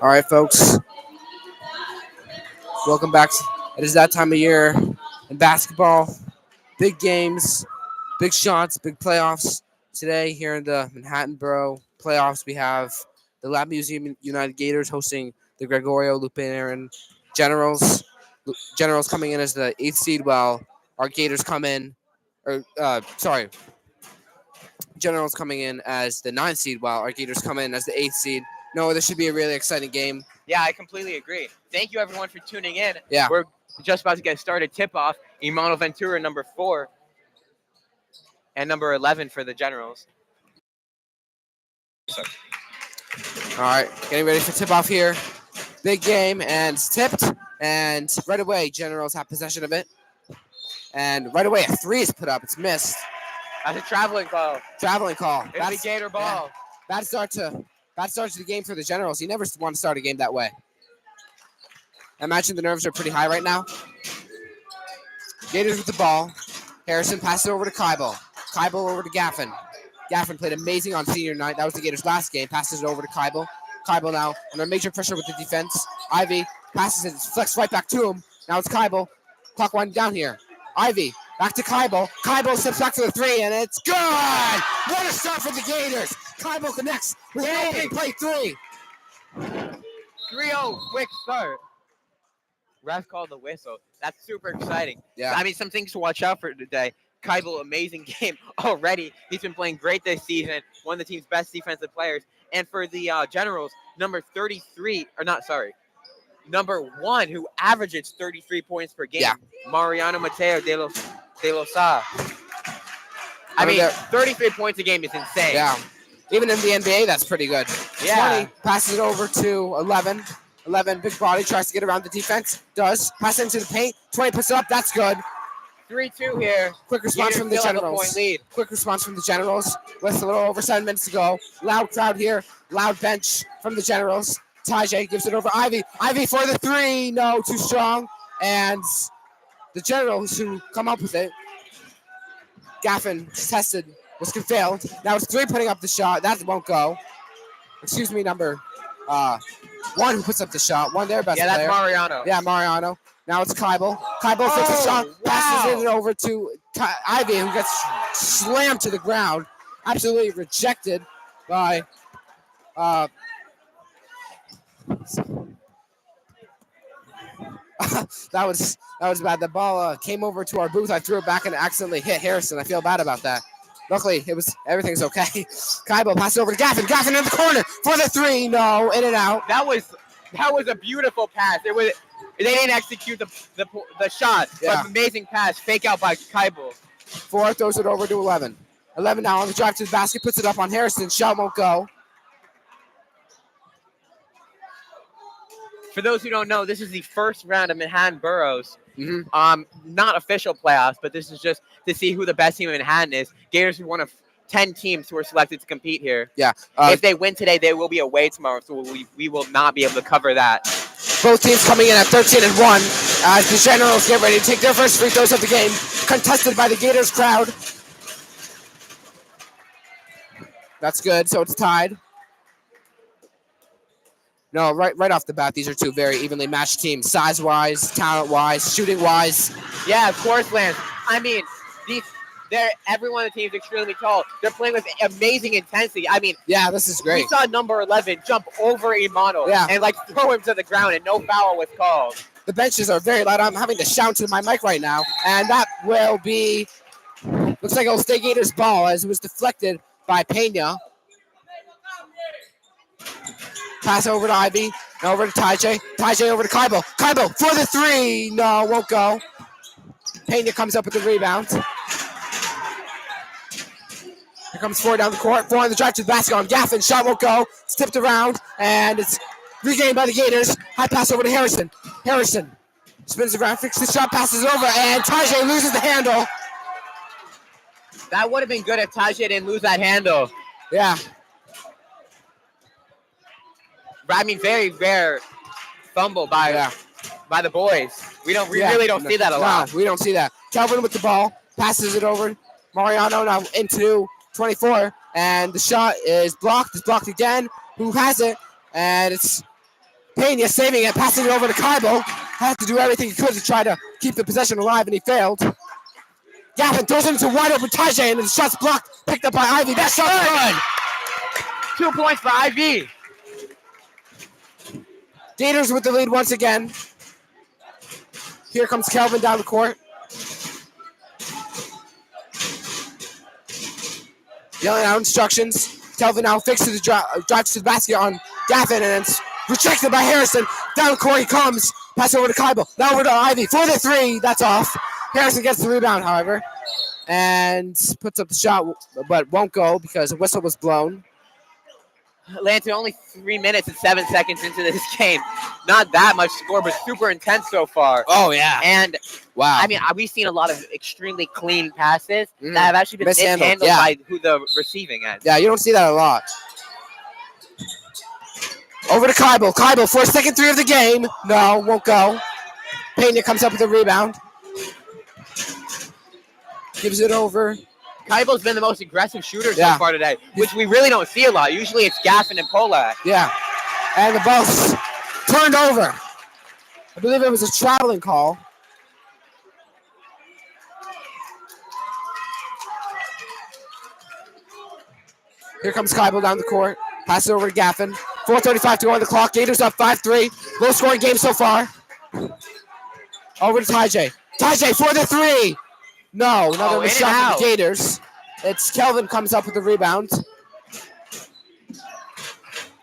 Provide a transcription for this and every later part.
All right, folks. Welcome back. It is that time of year in basketball. Big games, big shots, big playoffs. Today, here in the Manhattan Borough playoffs, we have the Lab Museum United Gators hosting the Gregorio Luperon Generals. Generals coming in as the 8th seed, while our Gators come in, Generals coming in as the 9th seed, while our Gators come in as the 8th seed. No, this should be a really exciting game. Yeah, I completely agree. Thank you, everyone, for tuning in. Yeah. We're just about to get started. Tip-off, Imano Ventura, number 4, and number 11 for the Generals. All right, getting ready for tip-off here. Big game, and it's tipped, and right away, Generals have possession of it. And right away, a 3 is put up. It's missed. That's a traveling call. Traveling call. It's the Gator ball. Yeah. Bad start to the game for the Generals. You never want to start a game that way. I imagine the nerves are pretty high right now. Gators with the ball. Harrison passes it over to Kybal. Kybal over to Gaffin. Gaffin played amazing on senior night. That was the Gators' last game. Passes it over to Kybal. Kybal now under major pressure with the defense. Ivy passes it, flex right back to him. Now it's Kybal. Clock winding down here. Ivy back to Kybal. Kybal steps back to the 3, and it's good! What a start for the Gators! Kybal connects with an opening play 3. 3-0, quick start. Ref called the whistle. That's super exciting. Yeah. I mean, some things to watch out for today. Kybal, amazing game already. He's been playing great this season. One of the team's best defensive players. And for the Generals, number 1, who averages 33 points per game. Yeah. Mariano Mateo de Losa. I mean, 33 points a game is insane. Yeah. Even in the NBA, that's pretty good. Yeah. 20 passes it over to 11. 11, big body, tries to get around the defense. Does. Pass into the paint. 20 puts it up. That's good. 3-2 here. Quick response from the Generals. Quick response from the Generals with a little over 7 minutes to go. Loud crowd here. Loud bench from the Generals. Tajay gives it over Ivy. Ivy for the 3. No, too strong. And the Generals who come up with it. Gaffin tested. Was failed. Now it's 3 putting up the shot. That won't go. Excuse me, number 1 who puts up the shot. 1 their best player. Yeah, that's Mariano. Yeah, Mariano. Now it's Kybal. Kybal flips the shot, passes it over to Ivy, who gets slammed to the ground. Absolutely rejected by that was bad. The ball came over to our booth. I threw it back and accidentally hit Harrison. I feel bad about that. Luckily, everything's okay. Kybal passes over to Gaffin. Gaffin in the corner for the 3. No, in and out. That was a beautiful pass. They didn't execute the shot, Yeah. but amazing pass, fake out by Kybal. 4 throws it over to 11. 11 now on the drive to the basket, puts it up on Harrison. Shot won't go. For those who don't know, this is the first round of Manhattan Boroughs. Mm-hmm. Not official playoffs, but this is just to see who the best team in Manhattan is. Gators are one of 10 teams who are selected to compete here. Yeah. If they win today, they will be away tomorrow, so we will not be able to cover that. Both teams coming in at 13-1 as the Generals get ready to take their first free throws of the game, contested by the Gators crowd. That's good, so it's tied. No, right off the bat, these are 2 very evenly matched teams, size-wise, talent-wise, shooting-wise. Yeah, of course, Lance. I mean, every one of the teams is extremely tall. They're playing with amazing intensity. I mean, yeah, this is great. We saw number 11 jump over Imano and throw him to the ground, and no foul was called. The benches are very loud. I'm having to shout to my mic right now, and that will be, looks like it'll stay Gators' ball as it was deflected by Pena. Pass over to Ivy, and over to Tajay. Tajay over to Kybal. Kybal for the 3. No, won't go. Pena comes up with the rebound. Here comes 4 down the court. 4 on the drive to the basket on Gaffin. Shot won't go. It's tipped around, and it's regained by the Gators. High pass over to Harrison. Harrison spins around, fixes the shot, passes over, and Tajay loses the handle. That would have been good if Tajay didn't lose that handle. Yeah. I mean, very rare fumble by the boys. We really don't see that a lot. No, we don't see that. Calvin with the ball, passes it over. Mariano now into 24, and the shot is blocked. It's blocked again. Who has it? And it's Pena saving it, passing it over to Kybal. Had to do everything he could to try to keep the possession alive, and he failed. Gaffin throws it into wide open Tajay, and the shot's blocked, picked up by Ivy. That shot's good. 2 points for Ivy. Gators with the lead once again. Here comes Kelvin down the court. Yelling out instructions. Kelvin now fixes the drive to the basket on Gaffin, and it's rejected by Harrison. Down court he comes. Pass over to Kybel. Now over to Ivy for the three. That's off. Harrison gets the rebound, however, and puts up the shot, but won't go because a whistle was blown. Lance, we're only 3 minutes and 7 seconds into this game. Not that much score, but super intense so far. Oh, yeah. And, Wow. I mean, we've seen a lot of extremely clean passes that have actually been Mishandled, mishandled by who the receiving ends. Yeah, you don't see that a lot. Over to Kybel. Kybel for a second three of the game. No, won't go. Pena comes up with a rebound. Gives it over. Kybel's been the most aggressive shooter so Yeah. far today, which we really don't see a lot. Usually it's Gaffin and Polak. Yeah. And the ball's turned over. I believe it was a traveling call. Here comes Kybel down the court. Passes over to Gaffin. 4:35 to go on the clock. Gators up 5-3. Low scoring game so far. Over to Ty-J. Ty-J for the three. No, another missed shot for the Gators. It's Kelvin comes up with the rebound.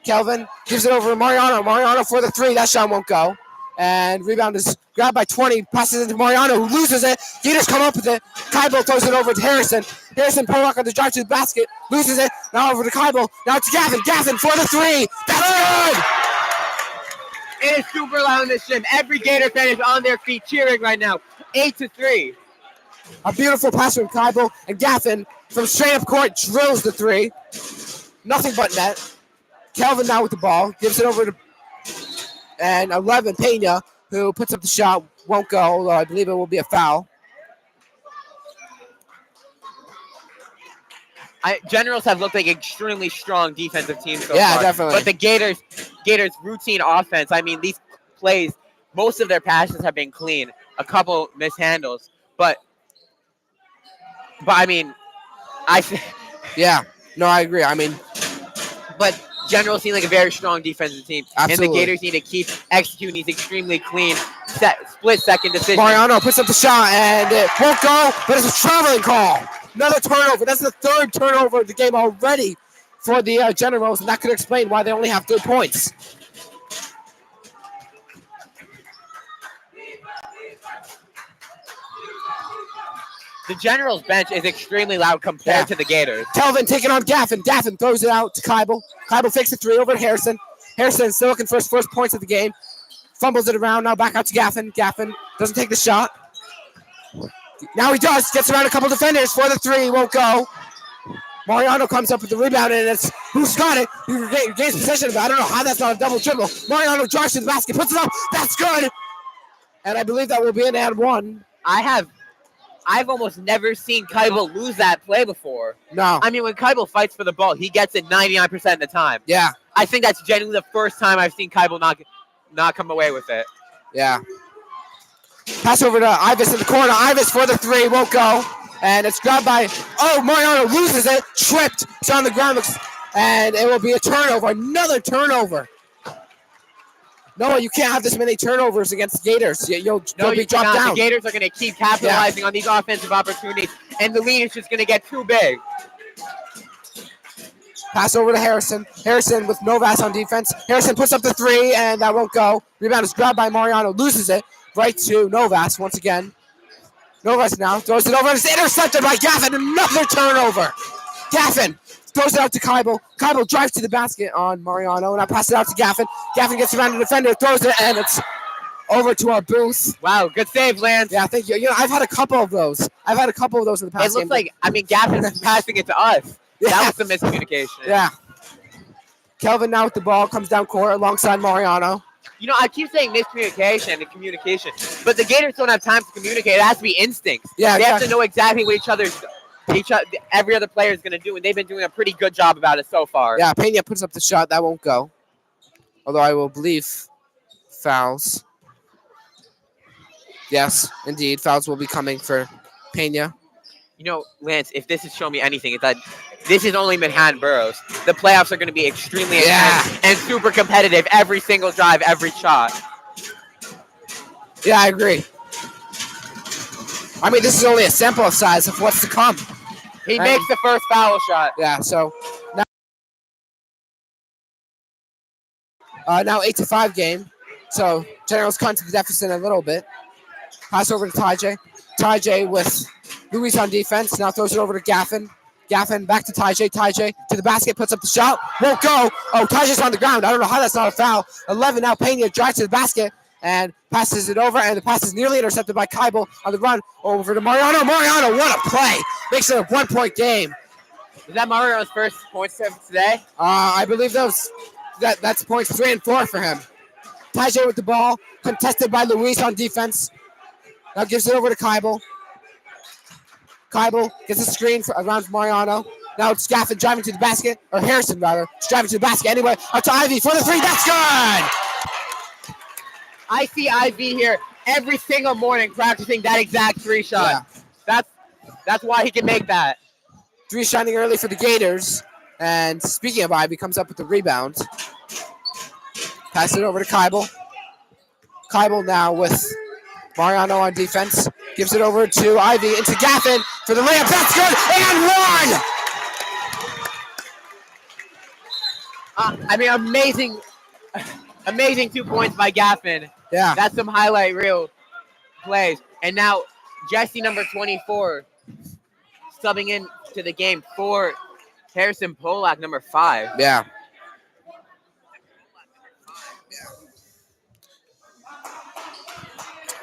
Kelvin gives it over to Mariano. Mariano for the three. That shot won't go. And rebound is grabbed by 20. Passes it to Mariano, who loses it. Gators come up with it. Kybel throws it over to Harrison. Harrison Polak on the drive to the basket. Loses it. Now over to Kybel. Now to Gaffin. Gaffin for the three. That's good. It is super loud in this gym. Every Gator fan is on their feet cheering right now. 8-3. A beautiful pass from Kybel, and Gaffin from straight up court drills the three. Nothing but net. Kelvin now with the ball. Gives it over to and 11 Pena, who puts up the shot. Won't go, although I believe it will be a foul. Generals have looked like extremely strong defensive teams so Yeah, far. definitely. But the Gators' routine offense, I mean, these plays, most of their passes have been clean. A couple mishandles. But I mean, Yeah, no, I agree. I mean, but Generals seem like a very strong defensive team. Absolutely. And the Gators need to keep executing these extremely clean split-second decisions. Mariano puts up the shot, and it won't go, but it's a traveling call. Another turnover. That's the third turnover of the game already for the Generals, and that could explain why they only have 3 points. The Generals bench is extremely loud compared to the Gators. Kelvin taking on Gaffin. Gaffin throws it out to Kybel. Kybel fakes a three over to Harrison. Harrison still looking for his first points of the game. Fumbles it around. Now back out to Gaffin. Gaffin doesn't take the shot. Now he does. Gets around a couple defenders for the three. Won't go. Mariano comes up with the rebound, and it's who's got it. He gains possession of it. I don't know how that's not a double dribble. Mariano drives to the basket, puts it up. That's good. And I believe that will be an and one. I've almost never seen Kybel lose that play before. No. I mean, when Kybel fights for the ball, he gets it 99% of the time. Yeah. I think that's genuinely the first time I've seen Kybel not come away with it. Yeah. Pass over to Ivis in the corner. Ivis for the three. Won't go. And it's grabbed by, Mariano loses it. Tripped. It's on the ground. And it will be a turnover. Another turnover. No, you can't have this many turnovers against the Gators. You'll be dropped down. The Gators are going to keep capitalizing on these offensive opportunities, and the lead is just going to get too big. Pass over to Harrison. Harrison with Novas on defense. Harrison puts up the three, and that won't go. Rebound is grabbed by Mariano. Loses it right to Novas once again. Novas now throws it over. It's intercepted by Gaffin. Another turnover. Gaffin throws it out to Kybel. Kybel drives to the basket on Mariano, and I pass it out to Gaffin. Gaffin gets around the defender, throws it, and it's over to our booth. Wow, good save, Lance. Yeah, thank you. I've had a couple of those. in the past. It looks like, Gaffin's passing it to us. Yeah. That was some miscommunication. Yeah. Kelvin now with the ball, comes down court alongside Mariano. I keep saying miscommunication and communication, but the Gators don't have time to communicate. It has to be instincts. Yeah, they have to know exactly what every other player is going to do, and they've been doing a pretty good job about it so far. Yeah, Pena puts up the shot. That won't go. Although I will believe fouls. Yes, indeed. Fouls will be coming for Pena. Lance, if this has shown me anything, it's that this is only Manhattan Boroughs. The playoffs are going to be extremely intense and super competitive every single drive, every shot. Yeah, I agree. I mean, this is only a sample size of what's to come. He makes the first foul shot. Yeah, so Now 8-5 game. So Generals cut into the deficit a little bit. Pass over to Tajay. Tajay with Luis on defense. Now throws it over to Gaffin. Gaffin back to Tajay. Tajay to the basket. Puts up the shot. Won't go. Oh, Tajay's on the ground. I don't know how that's not a foul. 11 now. Pena drives to the basket and passes it over. And the pass is nearly intercepted by Keibel on the run over to Mariano. Mariano, what a play. Makes it a 1-point game. Is that Mario's first points today? I believe that's points 3 and 4 for him. Tajay with the ball. Contested by Luis on defense. Now gives it over to Keibel. Keibel gets a screen around Mariano. Now it's Gaffin driving to the basket, or Harrison rather. It's driving to the basket anyway. Up to Ivy for the three. That's good! I see Ivy here every single morning practicing that exact three shot. Yeah. That's why he can make that. Three shining early for the Gators. And speaking of Ivy, comes up with the rebound. Pass it over to Keibel. Keibel now with Mariano on defense. Gives it over to Ivy into Gaffin for the layup. That's good. And one! Amazing 2 points by Gaffin. Yeah. That's some highlight reel plays. And now Jesse, number 24, subbing in to the game for Harrison Polak, number 5. Yeah.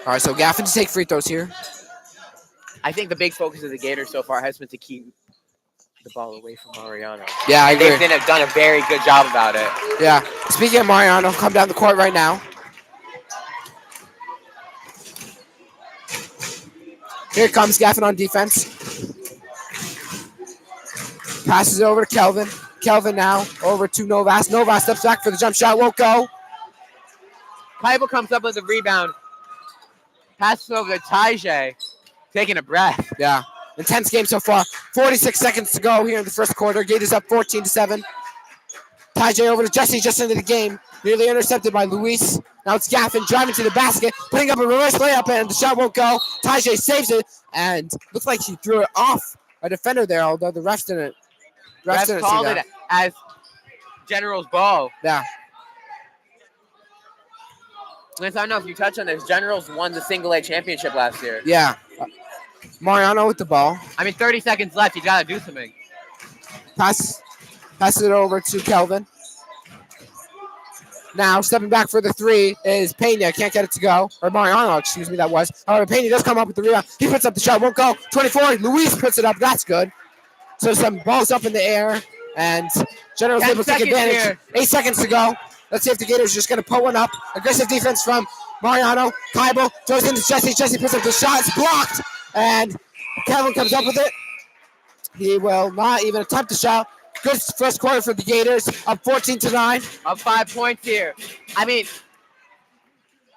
All right, so Gaffin to take free throws here. I think the big focus of the Gators so far has been to keep the ball away from Mariano. Yeah, I agree. They've done a very good job about it. Yeah. Speaking of Mariano, come down the court right now. Here comes Gaffin on defense. Passes it over to Kelvin. Kelvin now over to Novas. Novas steps back for the jump shot. Won't go. Keibel comes up with a rebound. Passes over to Tajay. Taking a breath. Yeah. Intense game so far. 46 seconds to go here in the first quarter. Gators up 14-7. Tajay over to Jesse just into the game. Nearly intercepted by Luis. Now it's Gaffin driving to the basket, putting up a reverse layup, and the shot won't go. Tajay saves it, and looks like he threw it off a defender there, although the refs didn't. Refs called it as General's ball. Yeah. Lance, I don't know if you touched on this. Generals won the single-A championship last year. Yeah. Mariano with the ball. 30 seconds left. You got to do something. Pass it over to Kelvin. Now, stepping back for the three is Pena. Can't get it to go. Or Mariano, excuse me, that was. However, Pena does come up with the rebound. He puts up the shot. Won't go. 24. Luis puts it up. That's good. So some balls up in the air. And General's able to take advantage. Here. 8 seconds to go. Let's see if the Gators are just going to put one up. Aggressive defense from Mariano. Keibel throws into Jesse. Jesse puts up the shot. It's blocked. And Kevin comes up with it. He will not even attempt the shot. Good first quarter for the Gators. Up 14-9. Up 5 points here. I mean,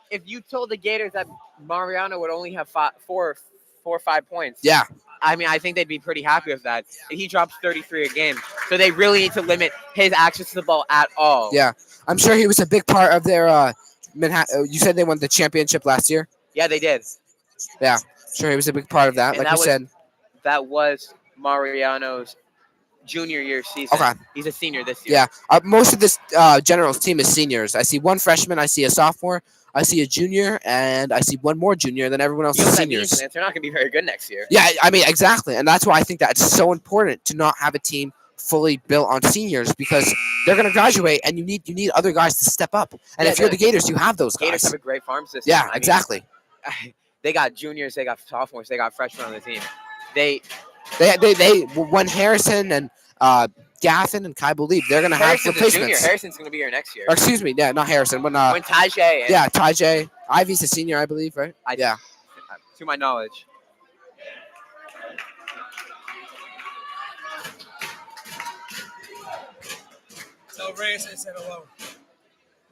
if you told the Gators that Mariano would only have four or 5 points. Yeah. I mean, I think they'd be pretty happy with that. He drops 33 a game. So they really need to limit his access to the ball at all. Yeah. I'm sure he was a big part of their Manhattan. You said they won the championship last year? Yeah, they did. Yeah. Sure, he was a big part of that, and like you said. That was Mariano's junior year season. Okay. He's a senior this year. Yeah. Most of this Generals team is seniors. I see one freshman, I see a sophomore, I see a junior, and I see one more junior, and then everyone else is seniors. They're not going to be very good next year. Yeah, I mean, exactly. And that's why I think that it's so important to not have a team fully built on seniors because they're going to graduate, and you need other guys to step up. And if you're the Gators, you have those guys. Gators have a great farm system. Yeah, exactly. They got juniors, they got sophomores, they got freshmen on the team. They when Harrison and Gaffin and Keibel leave, they're gonna have replacements. Junior. Harrison's gonna be here next year. Or, excuse me, yeah, not Harrison. When Tajay. Yeah, Tajay. Ivy's a senior, I believe, right? Yeah. To my knowledge. Tell Reyes I said hello.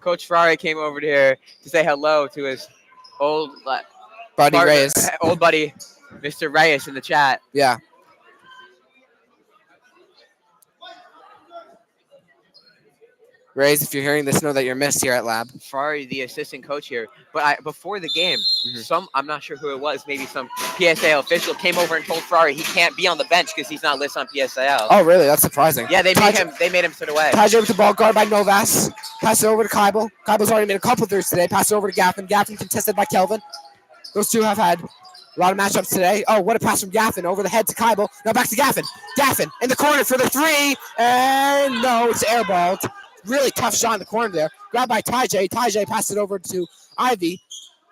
Coach Ferrari came over here to say hello to his old buddy Reyes. Old buddy, Mr. Reyes in the chat. Yeah. Rays, if you're hearing this, know that you're missed here at Lab. Ferrari, the assistant coach here. But before the game, Mhm. I'm not sure who it was, maybe some PSAL official came over and told Ferrari he can't be on the bench because he's not listed on PSAL. Oh, really? That's surprising. Yeah, they made him sit away. Tajay with the ball, guard by Novas. Pass it over to Kybel. Kybel's already made a couple threes today. Pass it over to Gaffin. Gaffin contested by Kelvin. Those two have had a lot of matchups today. Oh, what a pass from Gaffin over the head to Kybel. Now back to Gaffin. Gaffin in the corner for the three. And no, it's airballed. Really tough shot in the corner there. Grabbed by Tajay. Tajay passed it over to Ivy.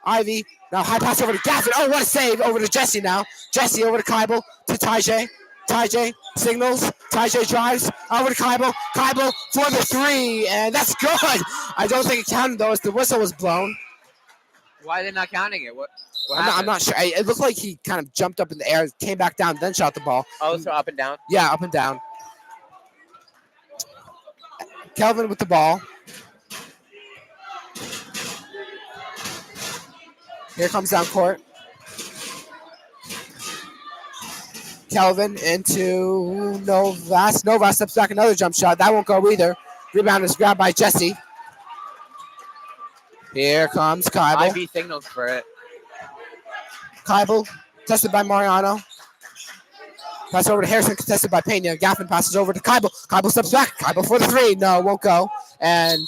Ivy. Now high pass over to Gaffin. Oh, what a save. Over to Jesse now. Jesse over to Kybel to Tajay. Tajay signals. Tajay drives over to Kybel. Kybel for the three. And that's good. I don't think it counted though as the whistle was blown. Why are they not counting it? What I'm not sure. It looked like he kind of jumped up in the air, came back down, then shot the ball. Oh, so up and down? Yeah, up and down. Kelvin with the ball. Here comes down court. Kelvin into Novas. Novas steps back, another jump shot. That won't go either. Rebound is grabbed by Jesse. Here comes Kybel. Ivy signals for it. Kybel, tested by Mariano. Pass over to Harrison, contested by Pena. Gaffin passes over to Kybel. Kybel steps back. Kybel for the three. No, won't go. And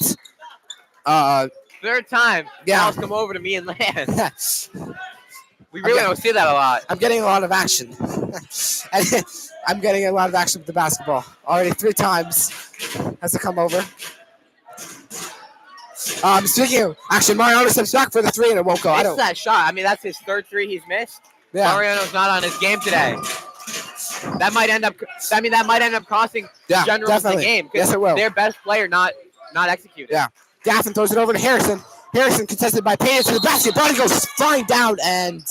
third time, yeah. balls come over to me and land. We really don't see that a lot. I'm getting a lot of action. I'm getting a lot of action with the basketball. Already 3 times has to come over. Speaking of action, Mariano steps back for the three and it won't go. It's that shot. I mean, that's his third three he's missed. Yeah. Mariano's not on his game today. That might end up. I mean, that might end up costing Generals the game because yes, it will. Their best player not executed. Yeah. Gaffin throws it over to Harrison. Harrison contested by Pena to the basket. Body goes flying down, and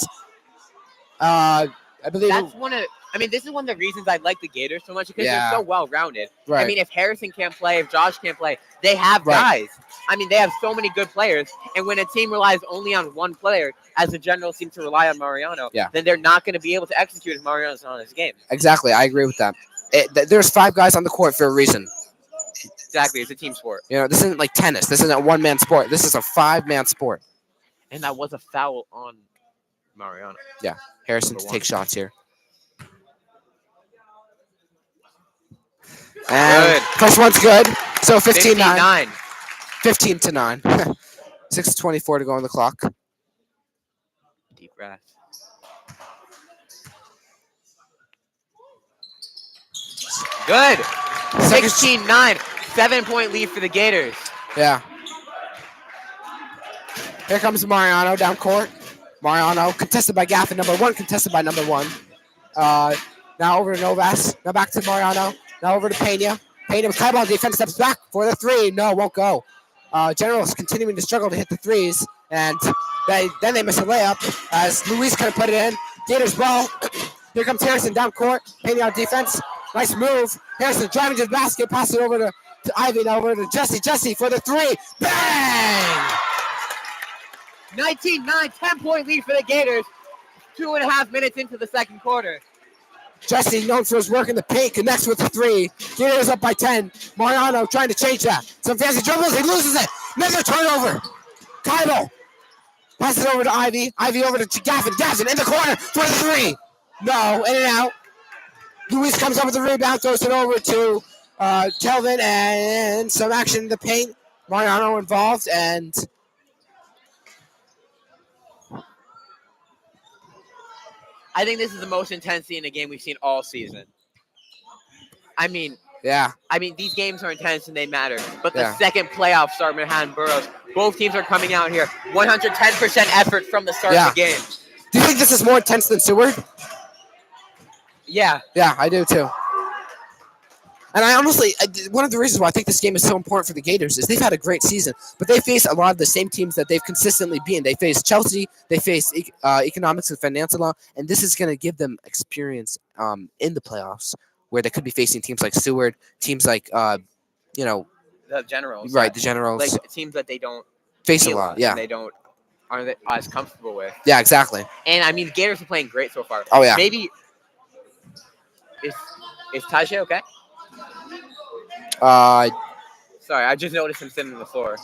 I believe that's one of. I mean, this is one of the reasons I like the Gators so much because Yeah. they're so well rounded. Right. I mean, if Harrison can't play, if Josh can't play, they have Right. guys. I mean, they have so many good players, and when a team relies only on one player, as the Generals seem to rely on Mariano, then they're not going to be able to execute if Mariano's not on his game. Exactly, I agree with that. There's 5 guys on the court for a reason. Exactly, it's a team sport. You know, this isn't like tennis. This isn't a 1-man sport. This is a 5-man sport. And that was a foul on Mariano. Yeah, Harrison to take shots here. And first one's good. So 15-9. 15-9. 6:24 to go on the clock. Deep breath. Good. 16-9. 7-point lead for the Gators. Yeah. Here comes Mariano down court. Mariano contested by Gaffin, number 1, contested by number 1. Now over to Novas. Now back to Mariano. Now over to Pena. Pena with Kybel on defense, steps back for the three. No, won't go. Generals continuing to struggle to hit the threes. And then they miss a layup as Luis couldn't put it in. Gators ball. Here comes Harrison down court. Pena on defense. Nice move. Harrison driving to the basket. Pass it over to Ivy. Now over to Jesse. Jesse for the three. Bang! 19-9. 10-point lead for the Gators. 2.5 minutes into the second quarter. Jesse, known for his work in the paint, connects with the three. Gators up by 10. Mariano trying to change that. Some fancy dribbles. He loses it. Another turnover. Kybel passes it over to Ivy. Ivy over to Gaffin. Gaffin in the corner for the three. No, in and out. Luis comes up with the rebound, throws it over to Kelvin, and some action in the paint. Mariano involved, and I think this is the most intensity in a game we've seen all season. I mean, these games are intense and they matter. But the second playoff start, Manhattan Boroughs, both teams are coming out here. 110% effort from the start of the game. Do you think this is more intense than Seward? Yeah. Yeah, I do too. And I honestly, one of the reasons why I think this game is so important for the Gators is they've had a great season, but they face a lot of the same teams that they've consistently beaten. They face Chelsea, they face Economics and Financial, and this is going to give them experience in the playoffs where they could be facing teams like Seward, teams like, the Generals. Right, the Generals. Like teams that they don't face a lot, and they aren't as comfortable with. Yeah, exactly. And I mean, the Gators are playing great so far. Oh, yeah. Maybe, is Tajay okay? Sorry, I just noticed him sitting on the floor.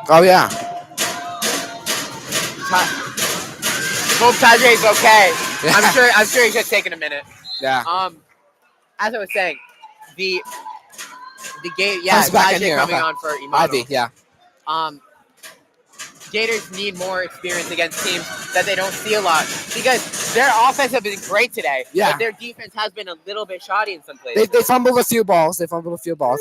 Oh yeah. Hope Tajay's okay. Yeah. I'm sure he's just taking a minute. Yeah. As I was saying, the gate. Yeah, Comes back in Tajay here. coming Okay. on for Imano. Ivy. Yeah. Gators need more experience against teams that they don't see a lot because their offense has been great today. Yeah. But their defense has been a little bit shoddy in some places. They fumbled a few balls.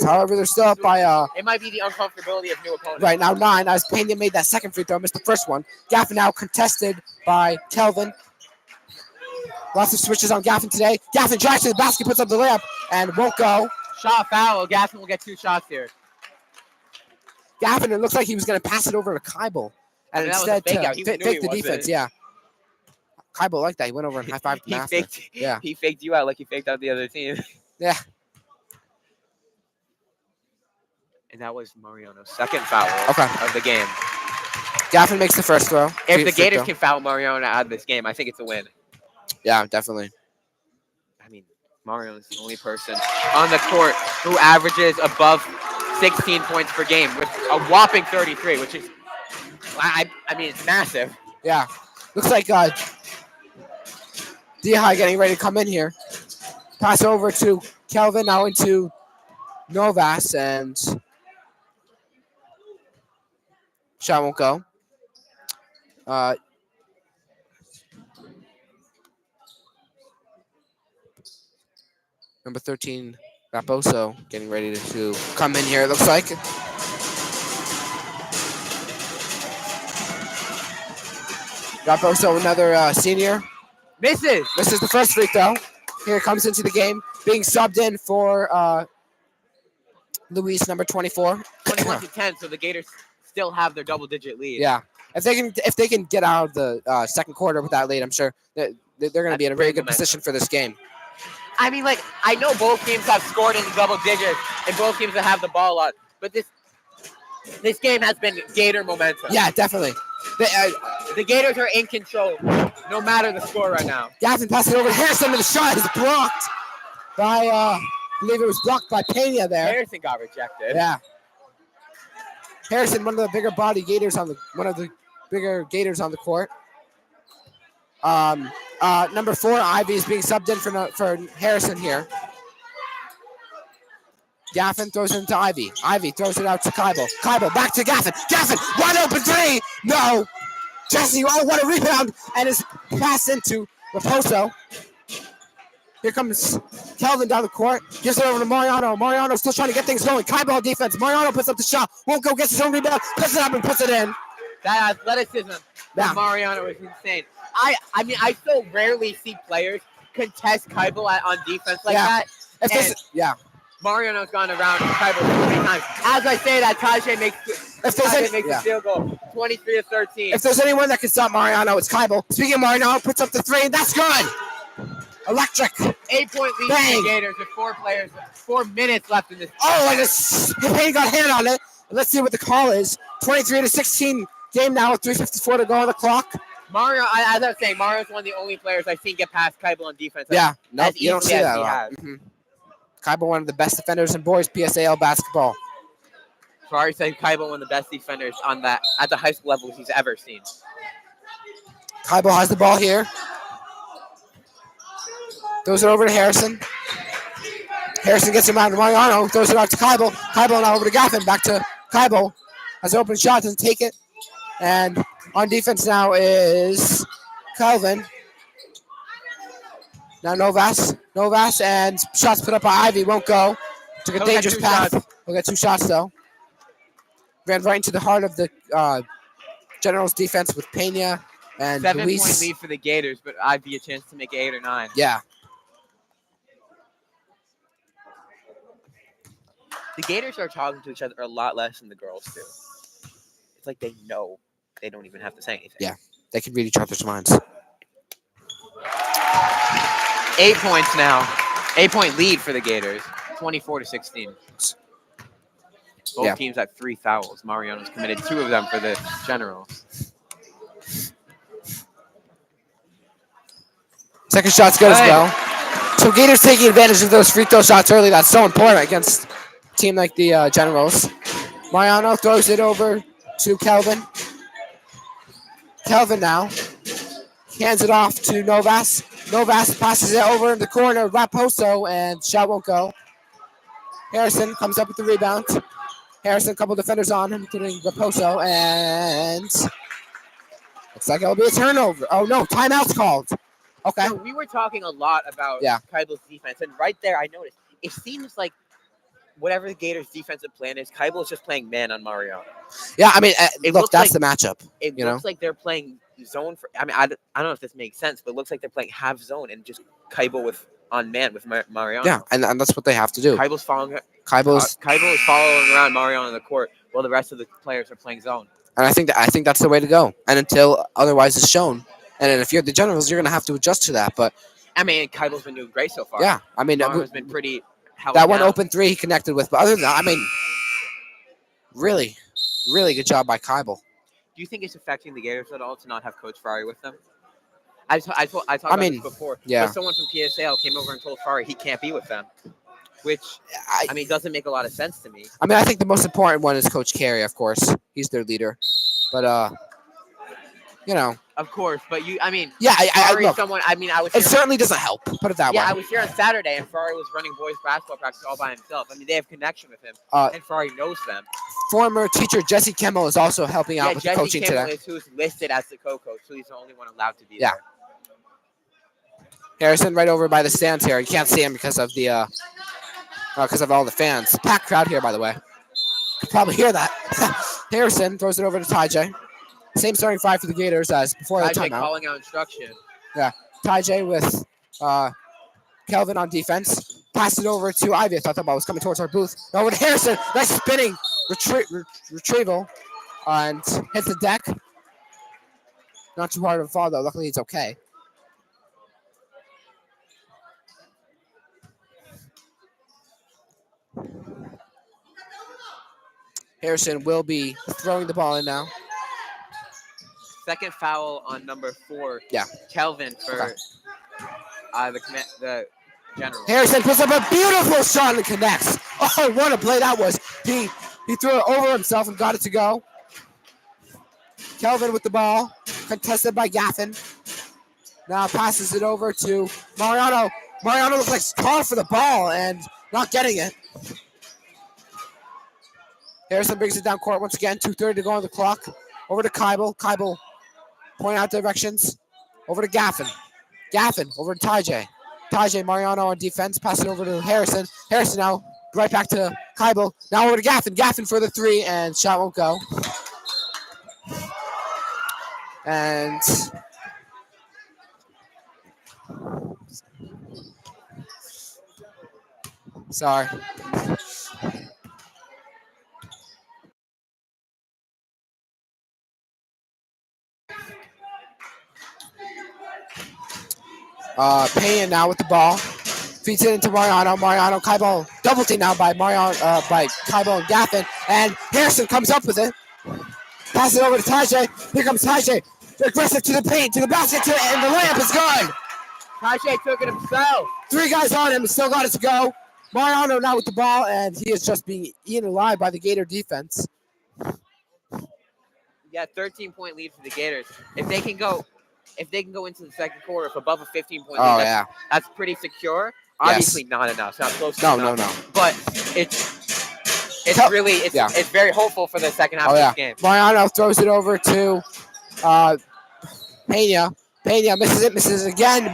However, they're still up by It might be the uncomfortability of new opponents. right now 9 as Pena made that second free throw, missed the first one. Gaffin now contested by Kelvin. Lots of switches on Gaffin today. Gaffin drives to the basket, puts up the layup, and won't go. Shot foul. Gaffin will get 2 shots here. Gaffin, it looks like he was going to pass it over to Keibel. And instead, fake the defense. Yeah. Keibel liked that. He went over and high-fived him after. He faked you out like he faked out the other team. Yeah. And that was Mariano's second foul of the game. Gaffin makes the first throw. If the Gators can foul Mariano out of this game, I think it's a win. Yeah, definitely. I mean, Mariano's the only person on the court who averages above 16 points per game with a whopping 33, which is, I mean, it's massive. Yeah. Looks like D-High getting ready to come in here. Pass over to Kelvin, now into Novas, and shot won't go. Number 13, Raposo, getting ready to come in here, it looks like. Raposo, another senior. Misses the first free throw. Here comes into the game, being subbed in for Luis, number 24. 21-10, so the Gators still have their double-digit lead. Yeah. If they can get out of the second quarter with that lead, I'm sure they're going to be in a very good position for this game. I mean, like, I know both teams have scored in the double digits and both teams that have the ball a lot, but this game has been Gator momentum. Yeah, definitely. The Gators are in control, no matter the score right now. Gaffin passes it over to Harrison, and the shot is blocked by, I believe it was blocked by Pena there. Harrison got rejected. Yeah. Harrison, one of the bigger Gators on the court. Number 4, Ivy, is being subbed in for Harrison here. Gaffin throws it into Ivy. Ivy throws it out to Keibel. Keibel back to Gaffin. Gaffin, wide open 3. No. Jesse, oh, what a rebound. And his pass into Raposo. Here comes Kelvin down the court. Gives it over to Mariano. Mariano still trying to get things going. Keibel on defense. Mariano puts up the shot. Won't go. Gets his own rebound. Puts it up and puts it in. That athleticism from Mariano is insane. I mean, I so rarely see players contest Keibel on defense like that. Mariano's gone around Keibel so many times. As I say that, Tajay makes the field goal, 23-13. If there's anyone that can stop Mariano, it's Keibel. Speaking of Mariano, puts up the 3. That's good. Electric. 8-point lead for the Gators with 4 minutes left in this. Oh, and the Payne got hand on it. Let's see what the call is. 23-16 game now with 3:54 to go on the clock. Mario, as I was saying, Mario's one of the only players I've seen get past Keibel on defense. Yeah, no, you don't see that a lot. Keibel, one of the best defenders in boys PSAL basketball. So I already said Keibel, one of the best defenders at the high school level he's ever seen. Keibel has the ball here. Throws it over to Harrison. Harrison gets him out to Mariano. Throws it out to Keibel. Keibel now over to Gaffin. Back to Keibel. Has an open shot. Doesn't take it. And on defense now is Kelvin. Now Novas, and shots put up by Ivy. Won't go. Took a dangerous path. We'll get 2 shots, though. Ran right into the heart of the Generals' defense with Pena and Luis. 7-point lead for the Gators, but Ivy a chance to make it 8 or 9. Yeah. The Gators are talking to each other a lot less than the girls do. It's like they know. They don't even have to say anything. Yeah. They can read each other's minds. 8 points now. 8-point lead for the Gators. 24-16. Both teams have 3 fouls. Mariano's committed 2 of them for the Generals. Second shot's good as well. So Gators taking advantage of those free throw shots early. That's so important against team like the Generals. Mariano throws it over to Kelvin. Kelvin now hands it off to Novas. Novas passes it over in the corner. Raposo, and shot won't go. Harrison comes up with the rebound. Harrison, a couple defenders on him, including Raposo, and looks like it'll be a turnover. Oh no, timeout's called. Okay. So we were talking a lot about Kaibo's defense, and right there I noticed it seems like whatever the Gators' defensive plan is, Kaibo's just playing man on Mariano. Yeah, I mean, look, that's like, the matchup. It looks like they're playing zone for. I mean, I don't know if this makes sense, but it looks like they're playing half zone and just Kaibo on man with Mariano. Yeah, and that's what they have to do. Kaibo's following. Kaibo is following around Mariano on the court while the rest of the players are playing zone. And I think that's the way to go. And until otherwise is shown, and then if you're the Generals, you're going to have to adjust to that. But I mean, Kaibo's been doing great so far. Yeah, I mean, Mariano's been pretty. That one open three he connected with, but other than that, I mean, really, really good job by Kaibo. Do you think it's affecting the Gators at all to not have Coach Ferrari with them? I talked about this before. Yeah. But someone from PSAL came over and told Ferrari he can't be with them, which I mean doesn't make a lot of sense to me. I mean, I think the most important one is Coach Carey, of course. He's their leader, but you know. Of course, but I mean, yeah, look, I was. It certainly doesn't help. Put it that way. Yeah, I was here on Saturday, and Ferrari was running boys basketball practice all by himself. I mean, they have connection with him, and Ferrari knows them. Former teacher Jesse Kimmel is also helping out with Jesse the coaching Kimmel today. Is who's listed as the co-coach, so he's the only one allowed to be there. Harrison right over by the stands here. You can't see him because of the because of all the fans. Packed crowd here, by the way. You can probably hear that. Harrison throws it over to Ty-J. Same starting five for the Gators as before the timeout. Calling out instruction. Yeah, Ty-J with Kelvin on defense. Passed it over to Ivy. I thought that ball was coming towards our booth. Over to Harrison. Nice spinning retrieval and hits the deck. Not too hard of a fall though. Luckily, it's okay. Harrison will be throwing the ball in now. Second foul on number 4. Yeah. Kelvin for the General. Harrison puts up a beautiful shot and connects. Oh, what a play that was. He threw it over himself and got it to go. Kelvin with the ball, contested by Gaffin. Now passes it over to Mariano. Mariano looks like he's calling for the ball and not getting it. Harrison brings it down court once again. 2:30 to go on the clock. Over to Kaibo. Kaibo point out directions. Over to Gaffin. Gaffin over to Ty-J. Ty-J, Mariano on defense. Pass it over to Harrison. Harrison now right back to Kaibo. Now over to Gaffin. Gaffin for the three, and shot won't go. And sorry. Payne now with the ball. Feeds it into Mariano. Mariano, Kaibo. Double team now by Mariano, by Kaibo and Gaffin. And Harrison comes up with it. Pass it over to Ty-J. Here comes Ty-J. Aggressive to the paint, to the basket, and the layup is good. Ty-J took it himself. 3 guys on him, still got it to go. Mariano now with the ball, and he is just being eaten alive by the Gator defense. Yeah, 13-point lead for the Gators. If they can go into the second quarter with above a 15-point lead, that's pretty secure. Obviously not enough. It's not close to enough. No. But it's very hopeful for the second half of this game. Mariano throws it over to Pena. Pena misses again.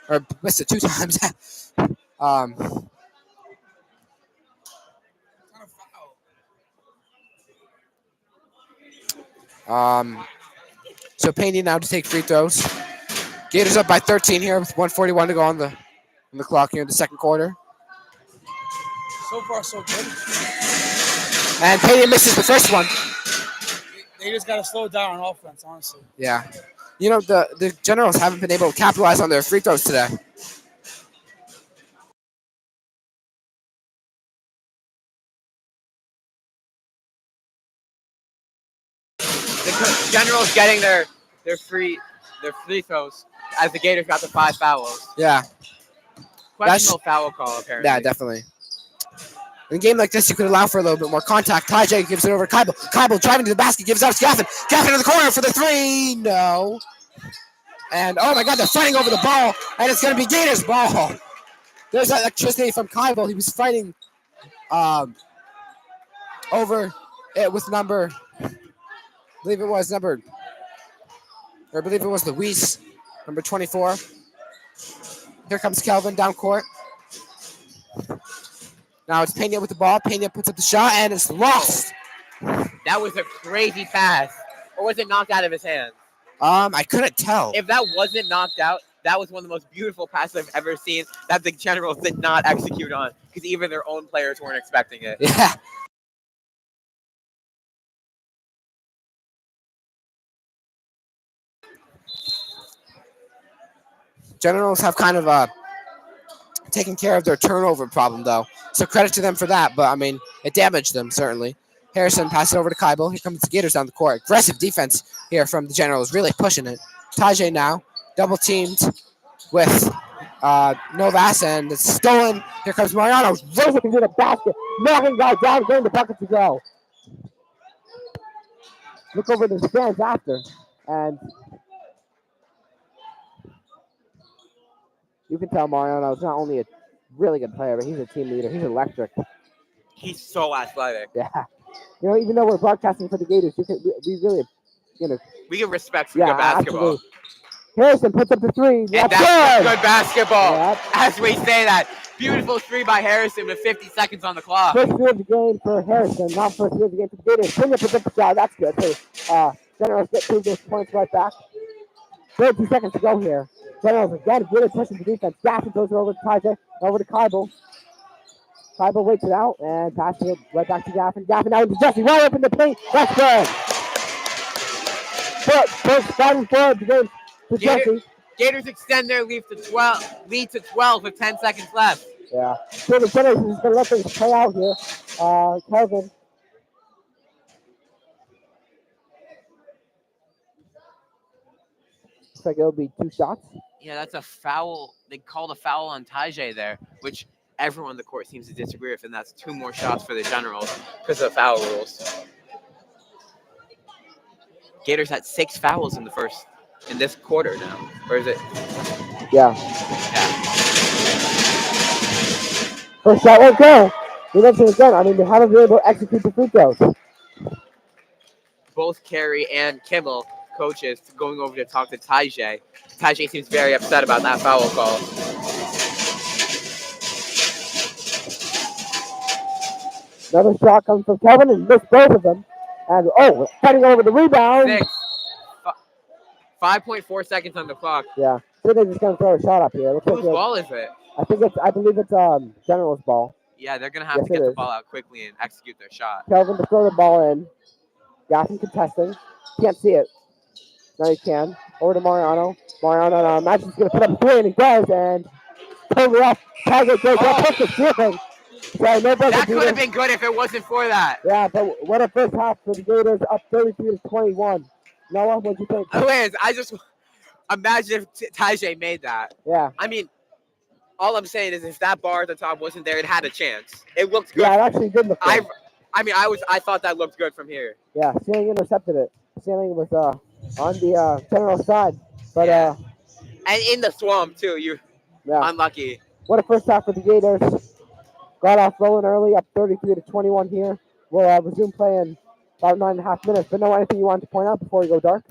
Or missed it 2 times. So Pena now to take free throws. Gators up by 13 here with 1:41 to go on the clock here in the second quarter. So far, so good. And Pena misses the first one. They just got to slow down on offense, honestly. Yeah. You know, the Generals haven't been able to capitalize on their free throws today. The Generals getting their free throws as the Gators got the 5 fouls. Yeah. Questionable foul call, apparently. Yeah, definitely. In a game like this, you could allow for a little bit more contact. Tajay gives it over to Kaibo. Kaibo driving to the basket, gives out to Gaffin. Gaffin in the corner for the three. No. And oh my God, they're fighting over the ball, and it's going to be Gators' ball. There's electricity from Kaibo. He was fighting over it with number, I believe it was Luis, number 24. Here comes Kelvin down court. Now it's Pena with the ball. Pena puts up the shot, and it's lost. That was a crazy pass. Or was it knocked out of his hands? I couldn't tell. If that wasn't knocked out, that was one of the most beautiful passes I've ever seen that the Generals did not execute on because even their own players weren't expecting it. Yeah. Generals have kind of taken care of their turnover problem, though. So credit to them for that. But, I mean, it damaged them, certainly. Harrison passes it over to Kaibo. Here comes the Gators down the court. Aggressive defense here from the Generals, really pushing it. Tajay now, double teamed with Novas, and it's stolen. Here comes Mariano. Rolls into the basket. Knocking guy down, getting the bucket to go. Look over the stands after. And you can tell Mariano is not only a really good player, but he's a team leader. He's electric. He's so athletic. Yeah. You know, even though we're broadcasting for the Gators, we really, we can respect some good basketball. Absolutely. Harrison puts up the three. And that's good basketball. Yep. As we say that. Beautiful three by Harrison with 50 seconds on the clock. First three of the game for Harrison, not first three of the game for the Gators. Pena puts up the shot. That's good. So, Generals get 2 of those points right back. 32 seconds to go here. Generals again really pushing the defense. Gaffin throws it over to Tajay, over to Kaibo. Kaibo waits it out and passes it right back to Gaffin. Gaffin out into Jesse, right up in the paint. That's good. First starting forward of the game to Jesse. Gators extend their lead to 12 with 10 seconds left. Yeah. So the Generals is going to let things play out here. Kelvin. Looks like it'll be 2 shots. Yeah, that's a foul. They called a foul on Tajay there, which everyone on the court seems to disagree with, and that's 2 more shots for the Generals because of the foul rules. Gators had 6 fouls in this quarter now. Or is it? Yeah. First shot won't go. We mentioned again. I mean, they haven't been able to execute the free throws. Both Carey and Kimmel, coaches, going over to talk to Tajay. Tajay seems very upset about that foul call. Another shot comes from Kelvin and missed both of them. And fighting over the rebound. 5.4 seconds on the clock. Yeah. So they're just gonna throw a shot up here. Whose ball is it? I believe it's General's ball. Yeah, they're gonna have to get the ball out quickly and execute their shot. Kelvin to throw the ball in. Gaffin contesting. Can't see it. Now he can. Over to Mariano. Mariano imagines he's gonna put up a 3 and he does, and totally off. Tiger goes up, puts the ceiling. That could have been good if it wasn't for that. Yeah, but what a first half for the Gators, up 33-21. Noah, what'd you think? Liz, I just imagine if Tajay made that. Yeah. I mean, all I'm saying is if that bar at the top wasn't there, it had a chance. It looked good. Yeah, it actually did look good. I thought that looked good from here. Yeah, Ceiling intercepted it. Ceiling was on the General side. But and in the swamp too, unlucky. What a first half for the Gators. Got off rolling early, up 33-21 here. We'll resume play in about 9.5 minutes. But no, anything you want to point out before we go dark?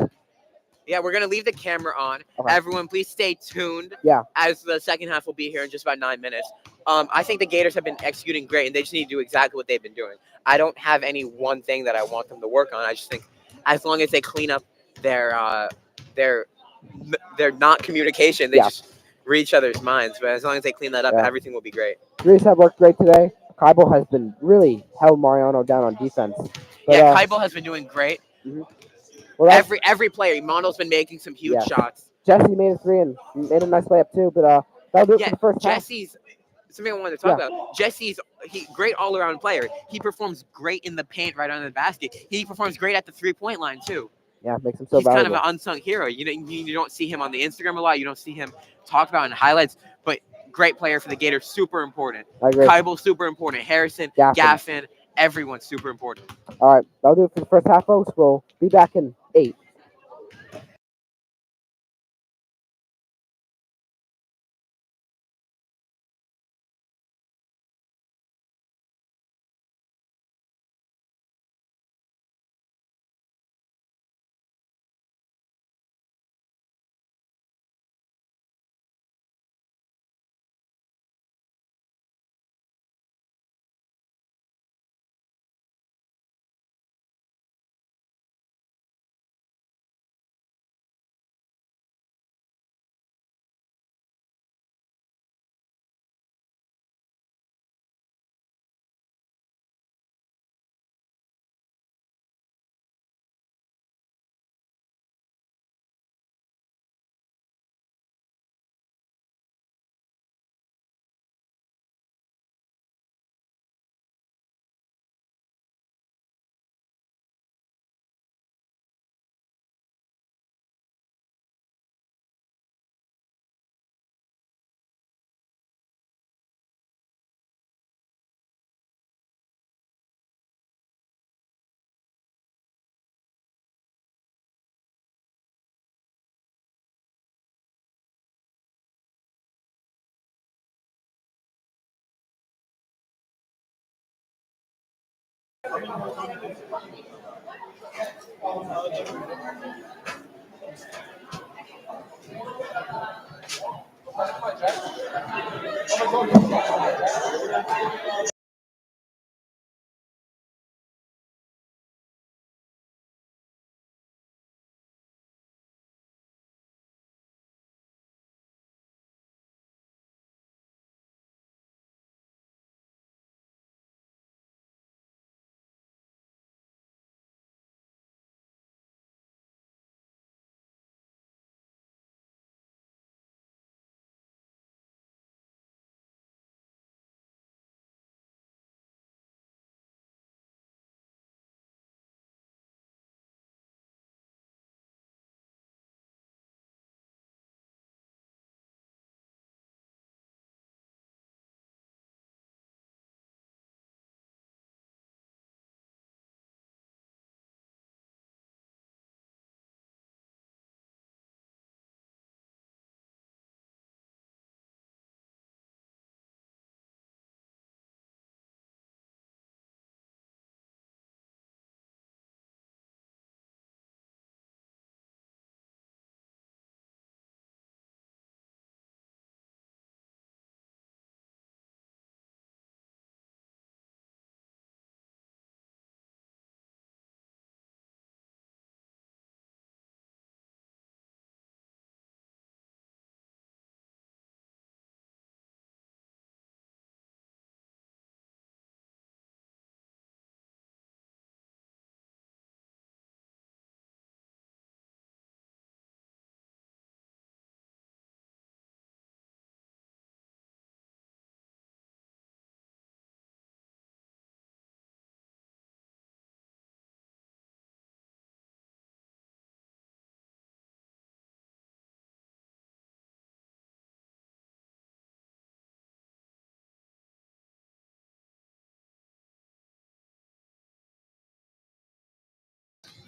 Yeah, we're going to leave the camera on. Okay. Everyone, please stay tuned. Yeah. As the second half will be here in just about 9 minutes. I think the Gators have been executing great, and they just need to do exactly what they've been doing. I don't have any one thing that I want them to work on. I just think as long as they clean up their not communication, they just read each other's minds. But as long as they clean that up, everything will be great. Greece have worked great today. Kaibo has been really held Mariano down on defense. But, Kaibo has been doing great. Mm-hmm. Well, every player, Mono's been making some huge shots. Jesse made a 3 and made a nice layup too. But that'll do it for the first half. Jesse's something I wanted to talk about. Jesse's great all-around player. He performs great in the paint right under the basket. He performs great at the 3-point line too. Yeah, makes him so He's valuable. kind of an unsung hero. You don't see him on the Instagram a lot. You don't see him talked about in highlights. But great player for the Gators, super important. I agree. Kybel, super important. Harrison, Gaffin. Gaffin, everyone's super important. All right, that'll do it for the first half, folks. We'll be back in 8.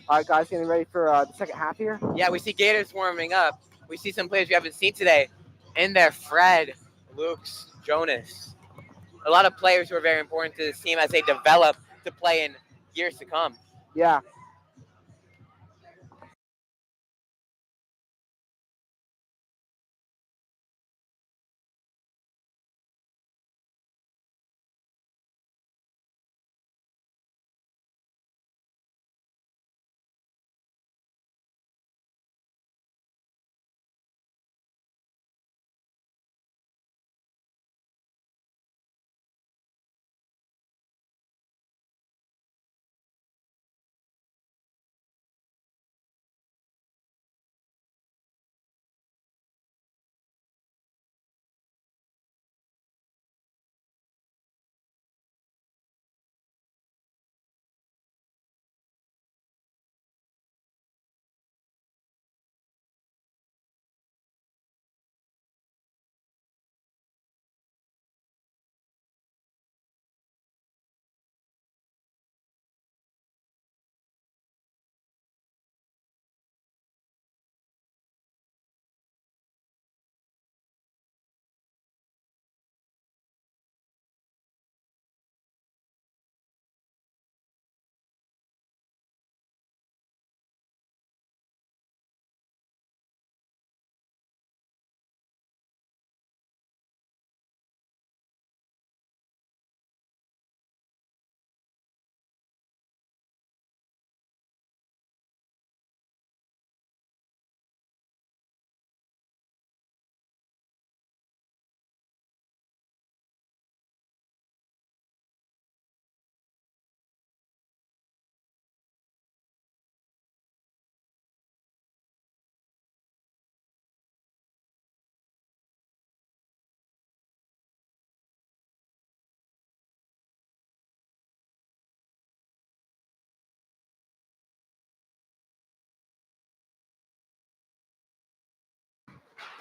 All right, guys, getting ready for the second half here. Yeah, we see Gators warming up. We see some players we haven't seen today in there. Fred, Luke's, Jonas. A lot of players who are very important to this team as they develop to play in years to come. Yeah,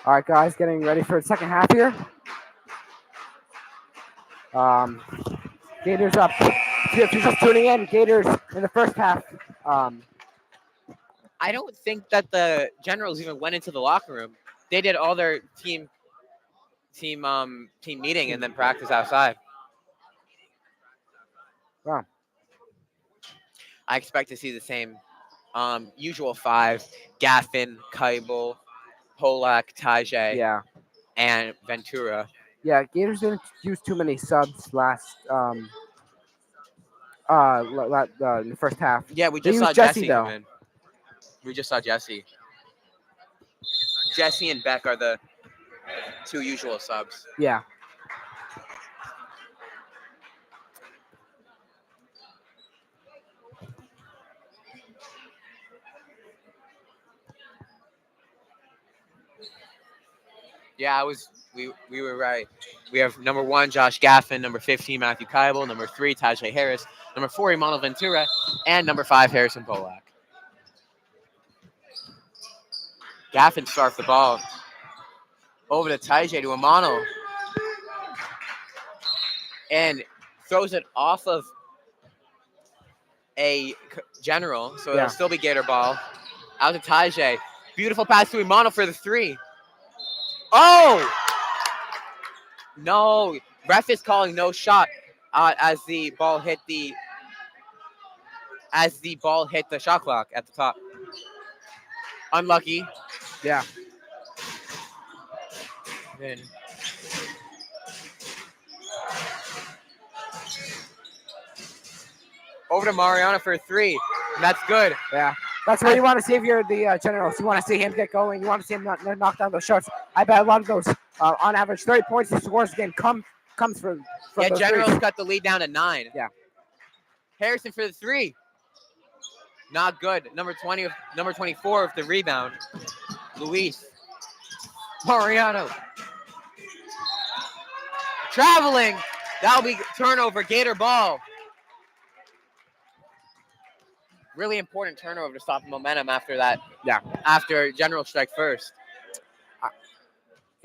All right, guys, getting ready for the second half here. Gators up. If you're just tuning in, Gators in the first half. I don't think that the Generals even went into the locker room. They did all their team meeting and then practice outside. Wow. I expect to see the same usual five: Gaffin, Keibel, Polak, Tajay, Yeah. and Ventura. Yeah, Gators didn't use too many subs last in the first half. Yeah, we They just saw used Jesse Jesse though. come in. We just saw Jesse. Jesse and Beck are the two usual subs. Yeah. Yeah, we were right. We have number 1 Josh Gaffin, number 15 Matthew Keibel, number 3 Tajay Harris, number 4 Emmanuel Ventura, and number 5 Harrison Polak. Gaffin scarfed the ball over to Tajay to Emmanuel and throws it off of a general, so Yeah. it'll still be Gator ball. Out to Tajay. Beautiful pass to Emmanuel for the 3. Oh! No. Ref is calling no shot as the ball hit the shot clock at the top. Unlucky. Yeah. Then over to Mariano for a 3. And that's good. Yeah. That's what you want to see if you're the Generals. You want to see him get going. You want to see him knock down those shots. I bet a lot of those, on average, 30 points he scores a game comes from Yeah, those Generals threes. cut the lead down to 9. Yeah. Harrison for the 3. Not good. Number 24 with the rebound. Luis. Mariano. Traveling. That'll be turnover. Gator ball. Really important turnover to stop the momentum after that. Yeah. After General strike first.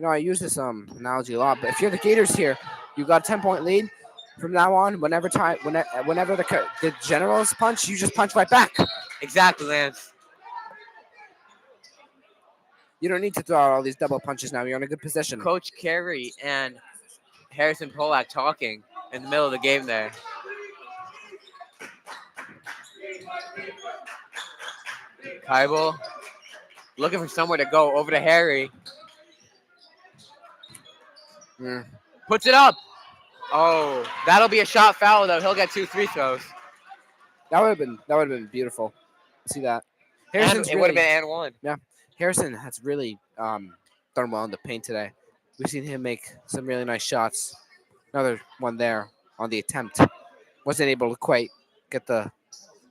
I use this analogy a lot, but if you're the Gators here, you got a 10-point lead. From now on, whenever the Generals punch, you just punch right back. Exactly, Lance. You don't need to throw out all these double punches now. You're in a good position. Coach Carey and Harrison Polak talking in the middle of the game there. Keibel looking for somewhere to go. Over to Harry. Puts it up. Oh, that'll be a shot foul though. He'll get 2 free throws. That would have been beautiful. See that? And it would have been and 1. Yeah, Harrison has really done well in the paint today. We've seen him make some really nice shots. Another one there on the attempt. Wasn't able to quite get the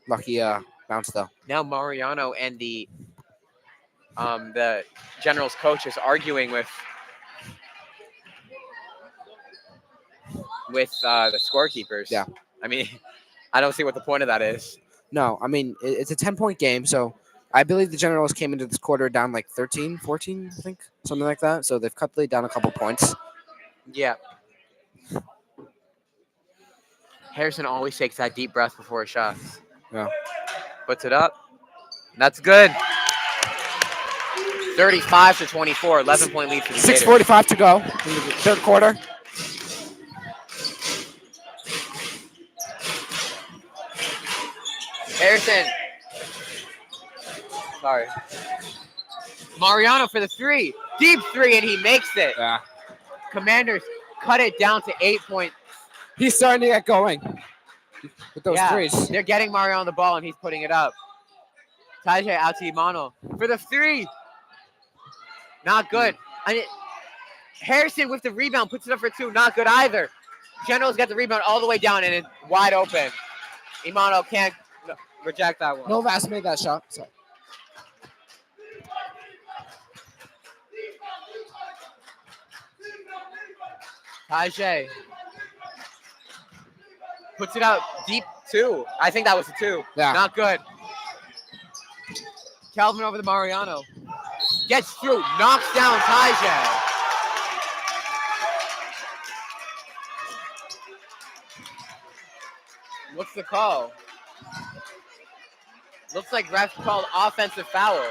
lucky bounce though. Now Mariano and the Generals coach is arguing with the scorekeepers. Yeah. I mean, I don't see what the point of that is. No, I mean, it's a 10-point game, so I believe the Generals came into this quarter down like 13, 14, I think, something like that. So they've cut the lead down a couple points. Yeah. Harrison always takes that deep breath before a shot. Yeah. Puts it up. That's good. 35-24, 11-point lead for the Gators. 6:45 to go in the third quarter. Harrison. Sorry. Mariano for the 3. Deep 3, and he makes it. Yeah. Commanders cut it down to 8 points. He's starting to get going with those Yeah, threes. they're getting Mariano the ball, and he's putting it up. Tajay out to Emmanuel for the 3. Not good. Harrison with the rebound puts it up for 2. Not good either. Generals got the rebound all the way down, and it's wide open. Emmanuel can't reject that one. Novas made that shot. So. Tajay puts it out deep 2. I think that was a 2. Yeah. Not good. Calvin over to Mariano. Gets through, knocks down Tajay. What's the call? Looks like refs called offensive foul.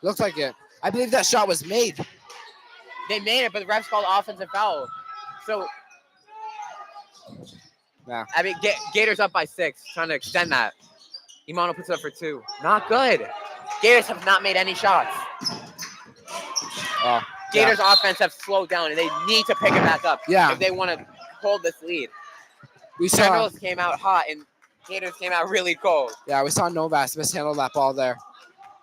Looks like it. I believe that shot was made. They made it, but the refs called offensive foul. So, yeah. I mean, Gators up by 6, trying to extend that. Imano puts it up for 2. Not good. Gators have not made any shots. Gators offense have slowed down, and they need to pick it back up if they want to hold this lead. Generals came out hot, and Gators came out really cold. Yeah, we saw Novas mishandle that ball there.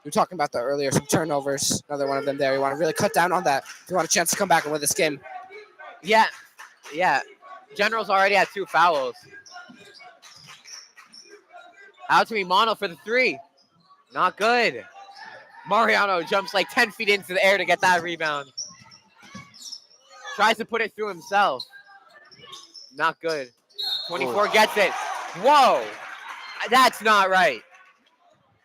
We were talking about that earlier, some turnovers. Another one of them there. You want to really cut down on that if you want a chance to come back and win this game. Yeah. Generals already had 2 fouls. Out to Imano for the 3. Not good. Mariano jumps like 10 feet into the air to get that rebound. Tries to put it through himself. Not good. 24 gets it. Whoa. That's not right.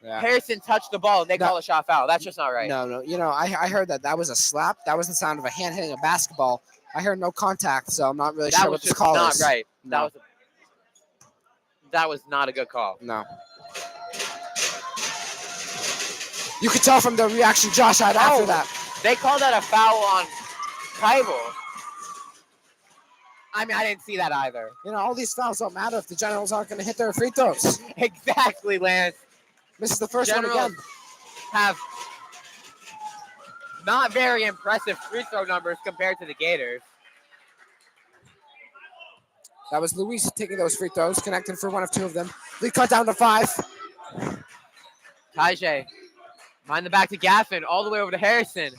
Yeah. Harrison touched the ball and they call a shot foul. That's just not right. No. You know, I heard that was a slap. That was the sound of a hand hitting a basketball. I heard no contact, so I'm not really sure what this call is. That was not right. No. That was not a good call. No. You could tell from the reaction Josh had after that. They called that a foul on Kybal. I mean, I didn't see that either. You know, all these fouls don't matter if the Generals aren't going to hit their free throws. Exactly, Lance. This is the first one again. Have not very impressive free throw numbers compared to the Gators. That was Luis taking those free throws, connecting for one of 2 of them. Lead cut down to 5. Tajay. Behind the back to Gaffin, all the way over to Harrison.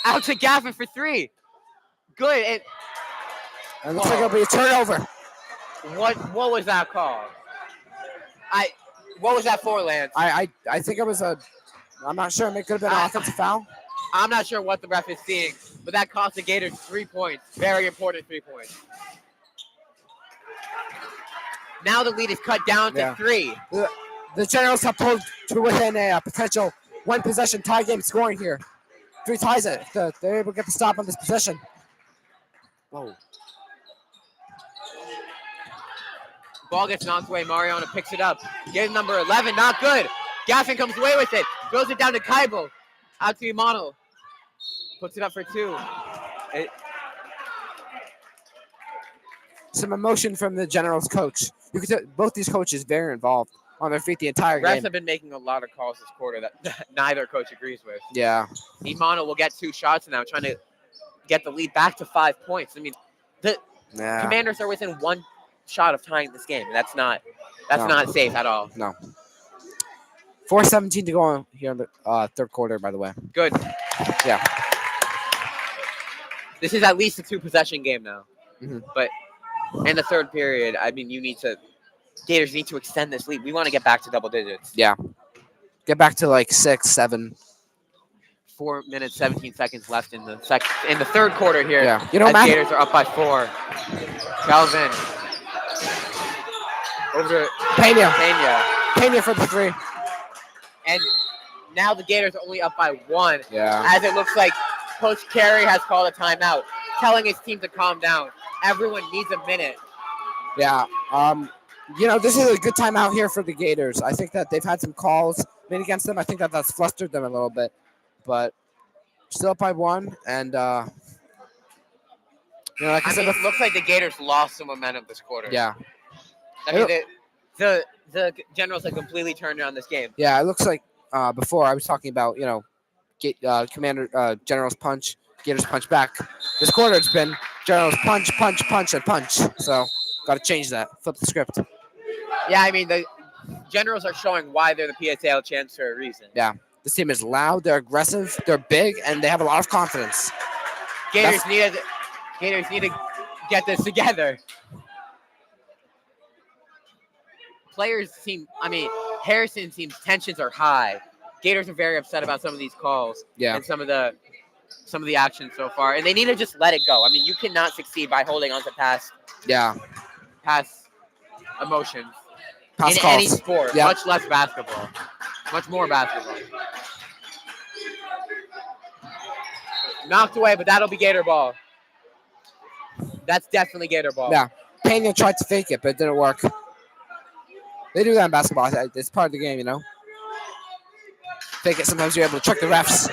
Out to Gaffin for 3. Good. It looks like it'll be a turnover. What was that call? What was that for, Lance? I think it was I'm not sure. It could have been an offensive foul. I'm not sure what the ref is seeing, but that cost the Gators 3 points. Very important 3 points. Now the lead is cut down to 3. The Generals have pulled to within a potential 1-possession tie game scoring here. 3 ties it. They're able to get the stop on this possession. Whoa. Ball gets knocked away. Mariano picks it up. Get number 11. Not good. Gaffin comes away with it. Throws it down to Kybal. Out to Imano. Puts it up for 2. Some emotion from the Generals coach. You could tell both these coaches very involved on their feet the entire game. Refs have been making a lot of calls this quarter that neither coach agrees with. Yeah. Imano will get 2 shots now, trying to get the lead back to 5 points. I mean, the Commanders are within 1 shot of tying this game. That's not safe at all. No. 4:17 to go on here in the third quarter, by the way. Good. Yeah. This is at least a 2-possession game now. Mm-hmm. But in the third period, I mean, Gators need to extend this lead. We want to get back to double digits. Yeah. Get back to like 6, 7. 4 minutes, 17 seconds left in the third quarter here. Yeah. You know, Gators are up by 4. Calvin. Over to Pena for the 3. And now the Gators are only up by 1. Yeah. As it looks like Coach Carey has called a timeout, telling his team to calm down. Everyone needs a minute. Yeah. You know, this is a good timeout here for the Gators. I think that they've had some calls made against them. I think that's flustered them a little bit. But still up by 1. And, like I said, it looks like the Gators lost some momentum this quarter. Yeah. I mean, the Generals have completely turned around this game. Yeah, it looks like before I was talking about, Generals punch, Gators punch back. This quarter it's been Generals punch, and punch. So got to change that. Flip the script. Yeah, I mean, the Generals are showing why they're the PSAL champs for a reason. Yeah. This team is loud, they're aggressive, they're big, and they have a lot of confidence. Gators need to get this together. Harrison seems tensions are high. Gators are very upset about some of these calls and some of the actions so far, and they need to just let it go. I mean, you cannot succeed by holding on to past emotions in any sport, much less basketball. Much more basketball. Knocked away, but that'll be Gator ball. That's definitely Gator ball. Yeah. Pena tried to fake it, but it didn't work. They do that in basketball. It's part of the game, you know. Fake it. Sometimes you're able to trick the refs.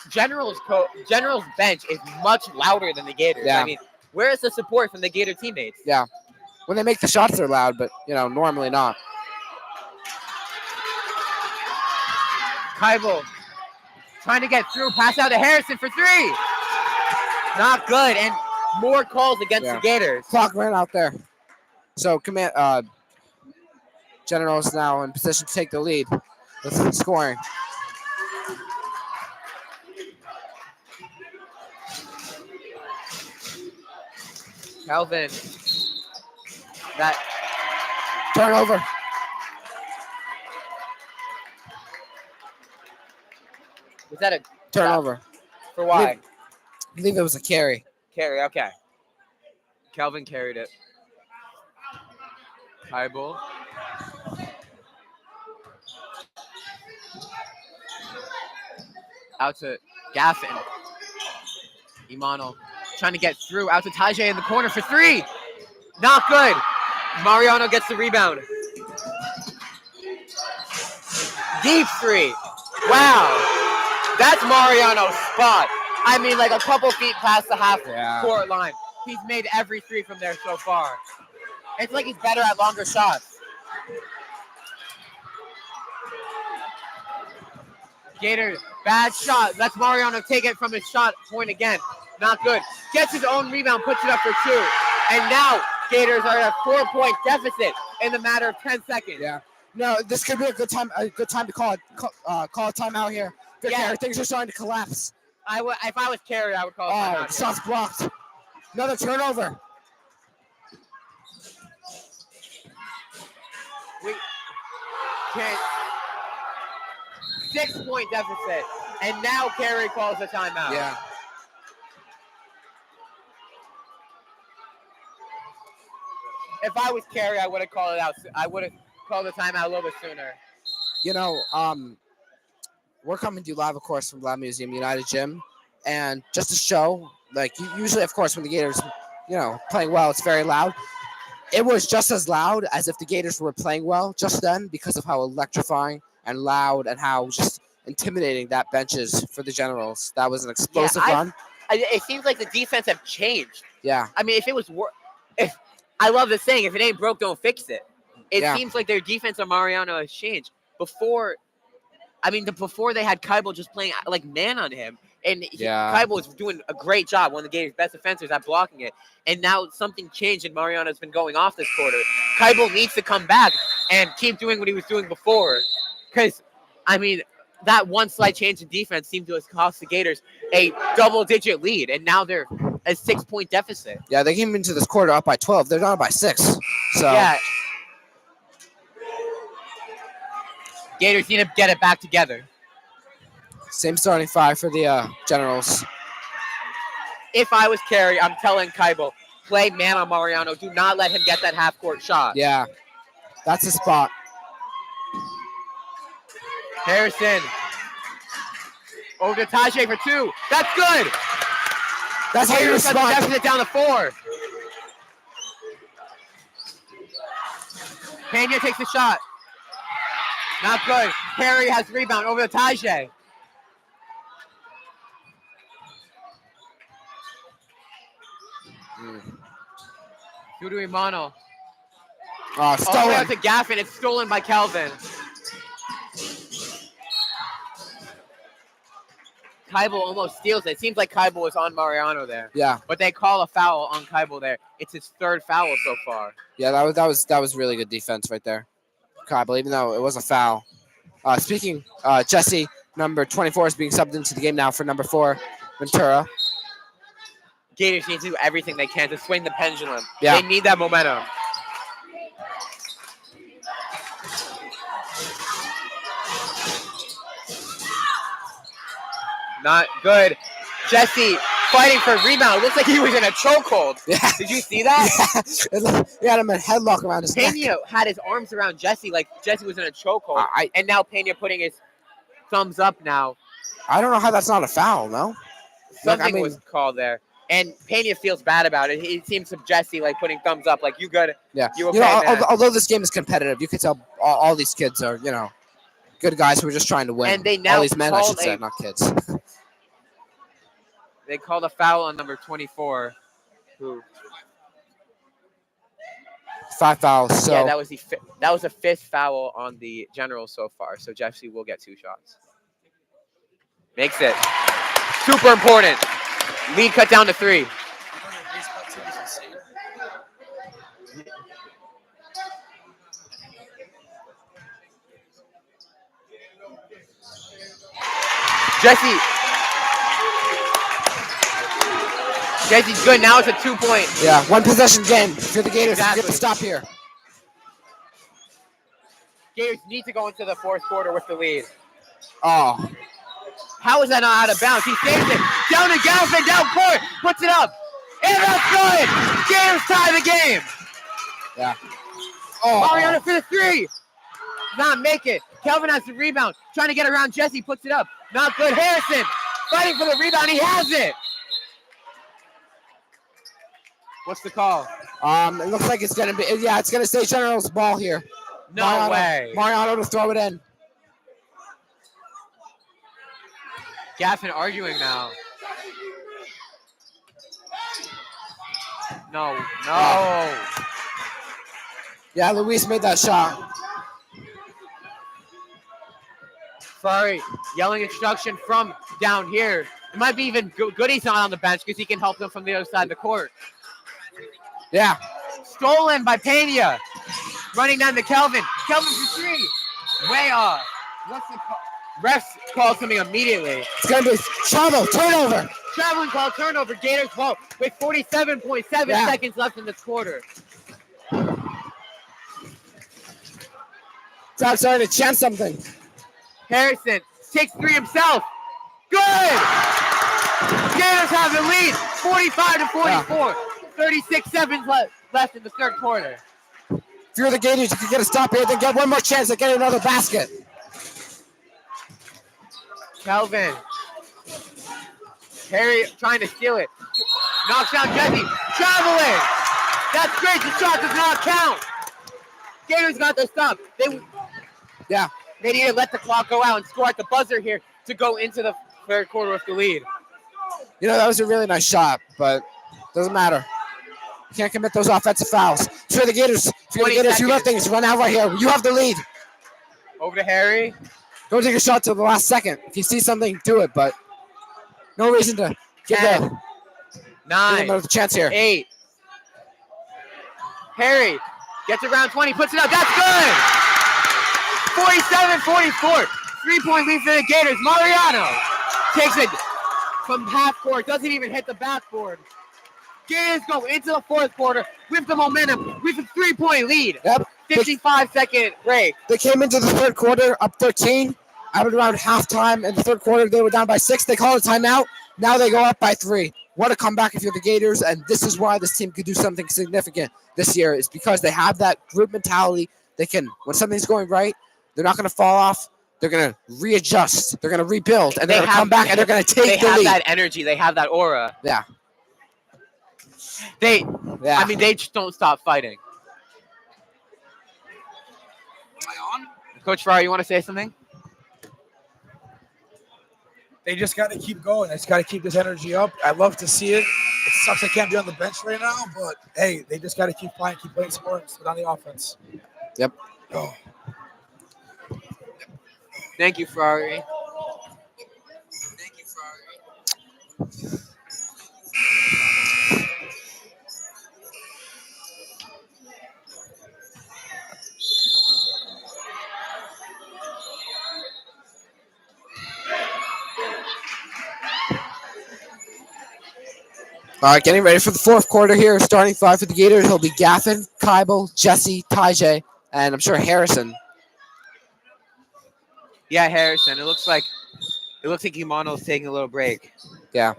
General's bench is much louder than the Gators. Yeah. I mean, where is the support from the Gator teammates? Yeah. When they make the shots, they're loud, but, normally not. Keibel trying to get through. Pass out to Harrison for three. Not good. And more calls against the Gators. Clock ran out there. So, Generals now in position to take the lead with scoring. Calvin. That turnover. Was that a turnover? For why? I believe it was a carry. Carry, okay. Calvin carried it. Keibel. Out to Gaffin. Imano trying to get through. Out to Tajay in the corner for three. Not good. Mariano gets the rebound. Deep three. Wow. That's Mariano's spot. I mean, like a couple feet past the half-court line. He's made every three from there so far. It's like he's better at longer shots. Gator, bad shot. Lets Mariano take it from his shot point again. Not good. Gets his own rebound, puts it up for two. And now Gators are at a 4-point deficit in the matter of 10 seconds. Yeah. No, this could be a good time to call a timeout here. Yeah. Things are starting to collapse. If I was Carey, I would call a timeout. Oh, shots blocked. Another turnover. We can't. 6-point deficit. And now Carey calls a timeout. Yeah. If I was Carey, I would have called it out. I would have called the timeout a little bit sooner. We're coming to you live, of course, from Lab Museum United Gym. And just to show, usually, of course, when the Gators, playing well, it's very loud. It was just as loud as if the Gators were playing well just then because of how electrifying and loud and how just intimidating that bench is for the Generals. That was an explosive run. It seems like the defense have changed. Yeah. I mean, I love the saying, if it ain't broke, don't fix it. It seems like their defense on Mariano has changed. Before they had Keibel just playing like man on him. And Keibel was doing a great job, one of the Gators' best defenders at blocking it. And now something changed and Mariano's been going off this quarter. Keibel needs to come back and keep doing what he was doing before. Because, that one slight change in defense seemed to have cost the Gators a double-digit lead. And now they're a 6-point deficit. Yeah, they came into this quarter up by 12. They're down by 6. So yeah. Gators need to get it back together. Same starting five for the Generals. If I was Carey, I'm telling Keibel, play man on Mariano. Do not let him get that half-court shot. Yeah, that's his spot. Harrison. Over to Tajay for two. That's good. That's how you respond. Deficit down to 4. Pena takes the shot. Not good. Carey has the rebound over to Tajay. Dudu Imano. Stolen. All the way out to Gaffin. It's stolen by Calvin. Keibel almost steals it. It seems like Keibel was on Mariano there. Yeah. But they call a foul on Keibel there. It's his 3rd foul so far. Yeah, that was really good defense right there. Keibel, even though it was a foul. Speaking, Jesse, number 24, is being subbed into the game now for number 4, Ventura. Gators need to do everything they can to swing the pendulum. Yeah. They need that momentum. Not good. Jesse fighting for a rebound. It looks like he was in a chokehold. Yeah. Did you see that? Yeah. He had him in a headlock around his neck. Pena had his arms around Jesse like Jesse was in a chokehold. And now Pena putting his thumbs up now. I don't know how that's not a foul, no? Something was called there. And Pena feels bad about it. He seems to Jesse like putting thumbs up like, you good. Yeah. You okay, man? Although this game is competitive, you could tell all these kids are, good guys who are just trying to win. And they now all these men, I should say, not kids. They called a foul on number 24. Who? 5 fouls. So yeah, that was the fifth foul on the Generals so far. So Jesse will get 2 shots. Makes it super important. Lead cut down to 3. Jesse's good. Now it's a 2-point. Yeah, 1 possession game. If you're the Gators, you get to stop here. Gators need to go into the 4th quarter with the lead. Oh. How is that not out of bounds? He saves it. Down to Galvin, down court. Puts it up. And that's good. Gators tie the game. Yeah. Oh. Mariano for the 3. Not make it. Kelvin has the rebound. Trying to get around Jesse. Puts it up. Not good. Harrison fighting for the rebound. He has it. What's the call? It looks like it's gonna be. Yeah, it's gonna stay General's ball here. No way. Mariano to throw it in. Gaffin arguing now. No. Yeah, Luis made that shot. Sorry, yelling instruction from down here. It might be even Goody's not on the bench because he can help them from the other side of the court. Yeah. Stolen by Pena. Running down to Kelvin. Kelvin for 3. Way off. What's the call? Refs call something immediately. It's going to be turnover. Traveling call, turnover. Gators ball with 47.7 seconds left in this quarter. It's starting to chant something. Harrison takes 3 himself. Good! Gators have the lead, 45-44. 36 seconds left in the 3rd quarter. If you're the Gators, you can get a stop here, then get one more chance to get another basket. Kelvin. Harry trying to steal it. Knocks down Jesse. Traveling. That's great. The shot does not count. Gators got the stop. They need to let the clock go out and score at the buzzer here to go into the 3rd quarter with the lead. That was a really nice shot, but doesn't matter. You can't commit those offensive fouls. For the Gators, you let things run out right here. You have the lead. Over to Harry. Don't take a shot till the last second. If you see something, do it, but no reason to give them a chance here. 8. Harry gets around 20, puts it up. That's good. 47-44. 3-point lead for the Gators. Mariano takes it from half court. Doesn't even hit the backboard. Gators go into the 4th quarter with the momentum, with a 3-point lead. Yep. 55-second break. They came into the 3rd quarter up 13. At around halftime in the 3rd quarter, they were down by 6. They called a timeout. Now they go up by 3. What a comeback if you're the Gators, and this is why this team could do something significant this year. It's because they have that group mentality. They can, when something's going right, they're not going to fall off. They're going to readjust. They're going to rebuild, and they're going to come back, and they're going to take the lead. They have that energy. They have that aura. Yeah. They just don't stop fighting. Am I on? Coach Farrar, you want to say something? They just got to keep going. They just got to keep this energy up. I love to see it. It sucks I can't be on the bench right now, but hey, they just got to keep playing sports on the offense. Yep. Oh. Thank you, Ferrari. All right, getting ready for the 4th quarter here. Starting 5 for the Gators. He'll be Gaffin, Kybel, Jesse, Tyjay, and I'm sure Harrison. Yeah, Harrison. It looks like Imano's taking a little break. Yeah.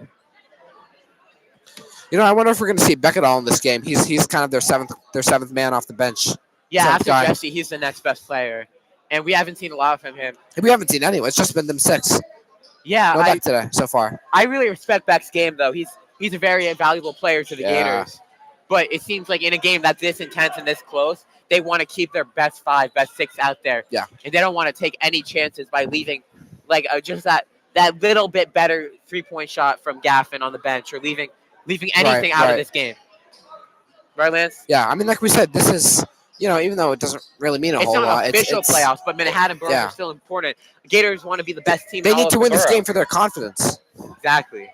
I wonder if we're going to see Beckett all in this game. He's kind of their seventh man off the bench. Yeah, Seventh after guy. Jesse, he's the next best player, and we haven't seen a lot from him. We haven't seen anyone. It's just been them 6. Yeah, No Beck today so far. I really respect Beck's game though. He's a very valuable player to the Yeah. Gators. But it seems like in a game that's this intense and this close, they want to keep their best 5, best 6 out there. Yeah. And they don't want to take any chances by leaving like just that little bit better 3-point shot from Gaffin on the bench or leaving anything out of this game. Right, Lance? Yeah, I mean, like we said, this is, even though it doesn't really mean a whole lot. It's not official playoffs, but Manhattan Boroughs are still important. The Gators want to be the best team. They need to win this game for their confidence. Exactly.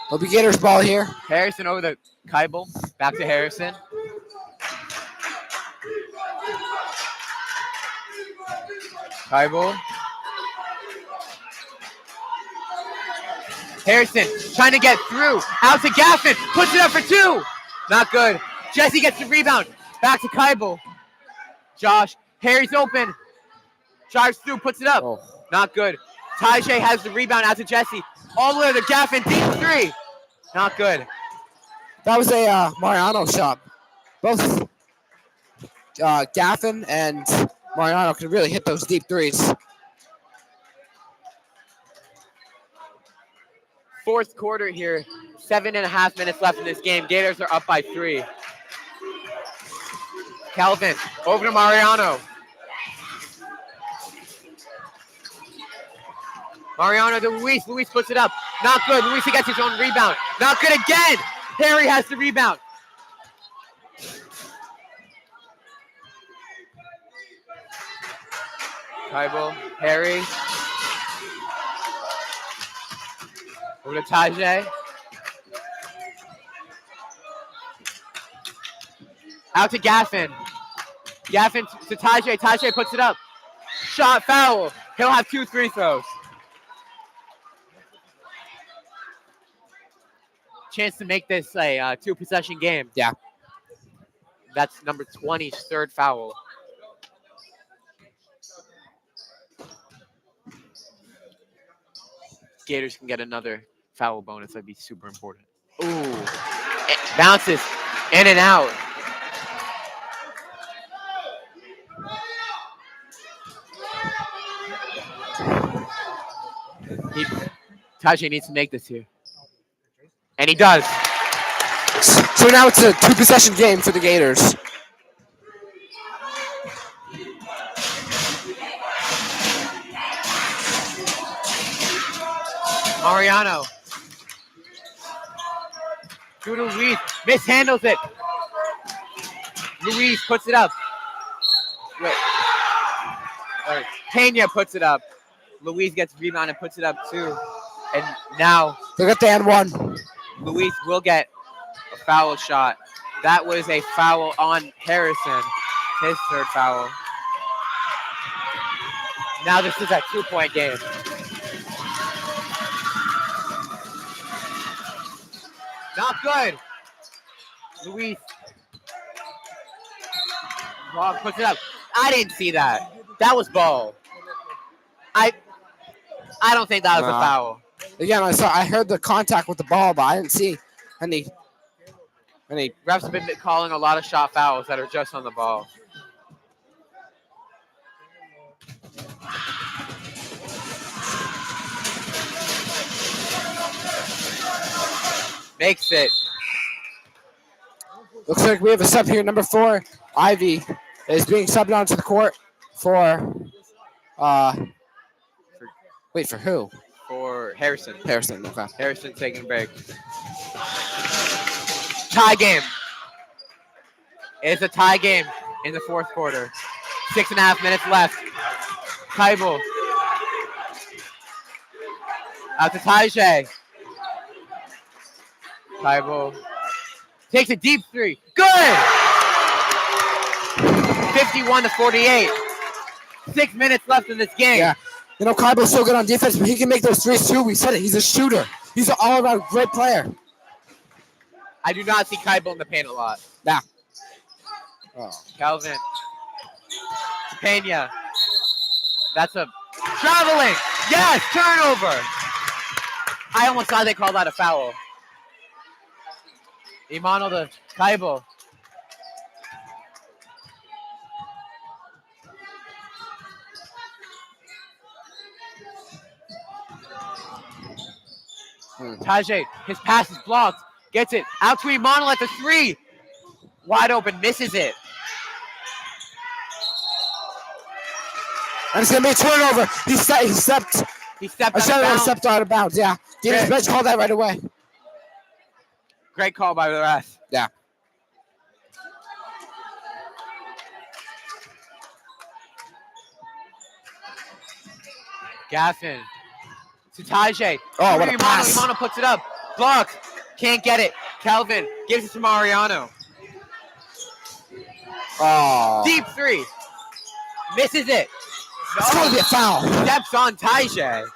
It'll be Gators ball here. Harrison over the Keibel. Back to Harrison. Keibel. Harrison trying to get through. Out to Gaffin. Puts it up for 2. Not good. Jesse gets the rebound. Back to Keibel. Josh. Harry's open. Drives through. Puts it up. Oh. Not good. Tajay has the rebound out to Jesse. All the way to Gaffin. Deep 3. Not good. That was a Mariano shot. Both Gaffin and Mariano can really hit those deep 3s. Fourth quarter here. 7.5 minutes left in this game. Gators are up by 3. Calvin over to Mariano. Mariano to Luis. Luis puts it up. Not good. Luis gets his own rebound. Not good again. Harry has the rebound. Keibel. Harry. Over to Tajay. Out to Gaffin. Gaffin to Tajay. Tajay puts it up. Shot, foul. He'll have 2 free throws. Chance to make this a 2-possession game. Yeah. That's number 20's 3rd foul. Gators can get another foul bonus. That'd be super important. Ooh. It bounces in and out. Tajay needs to make this here. And he does. So now it's a 2-possession game for the Gators. Mariano. To Luis. Mishandles it. Luis puts it up. Wait. Pena puts it up. Luis gets rebound and puts it up too. And now Look at the and 1. Luis will get a foul shot. That was a foul on Harrison. His 3rd foul. Now this is a 2-point game. Not good. Luis. Long puts it up. I didn't see that. That was ball. I don't think that was a foul. Again, I heard the contact with the ball, but I didn't see any. Refs have been calling a lot of shot fouls that are just on the ball. Makes it. Looks like we have a sub here. Number 4, Ivy, is being subbed onto the court for. Wait, for who? For Harrison. Harrison, okay. Harrison taking a break. Tie game. It's a tie game in the 4th quarter. 6.5 minutes left. Keibel. Out to Tajay. Keibel takes a deep 3. Good! 51-48. 6 minutes left in this game. Yeah. Keibel's so good on defense, but he can make those 3s too. We said it. He's a shooter. He's an all-around great player. I do not see Keibel in the paint a lot. Nah. Oh. Calvin. Pena. That's a traveling. Yes, turnover. I almost thought they called that a foul. Imano to Kaibo. Tajay, his pass is blocked. Gets it. Out to Imano at the 3. Wide open, misses it. And it's going to be a turnover. He stepped out of bounds, yeah. Davis bench called that right away. Great call by the ref. Yeah. Gaffin to Tajay. Oh, what a pass. Imano puts it up. Block. Can't get it. Kelvin gives it to Mariano. Oh. Deep 3. Misses it. No. It's going to be a foul. Steps on Tajay.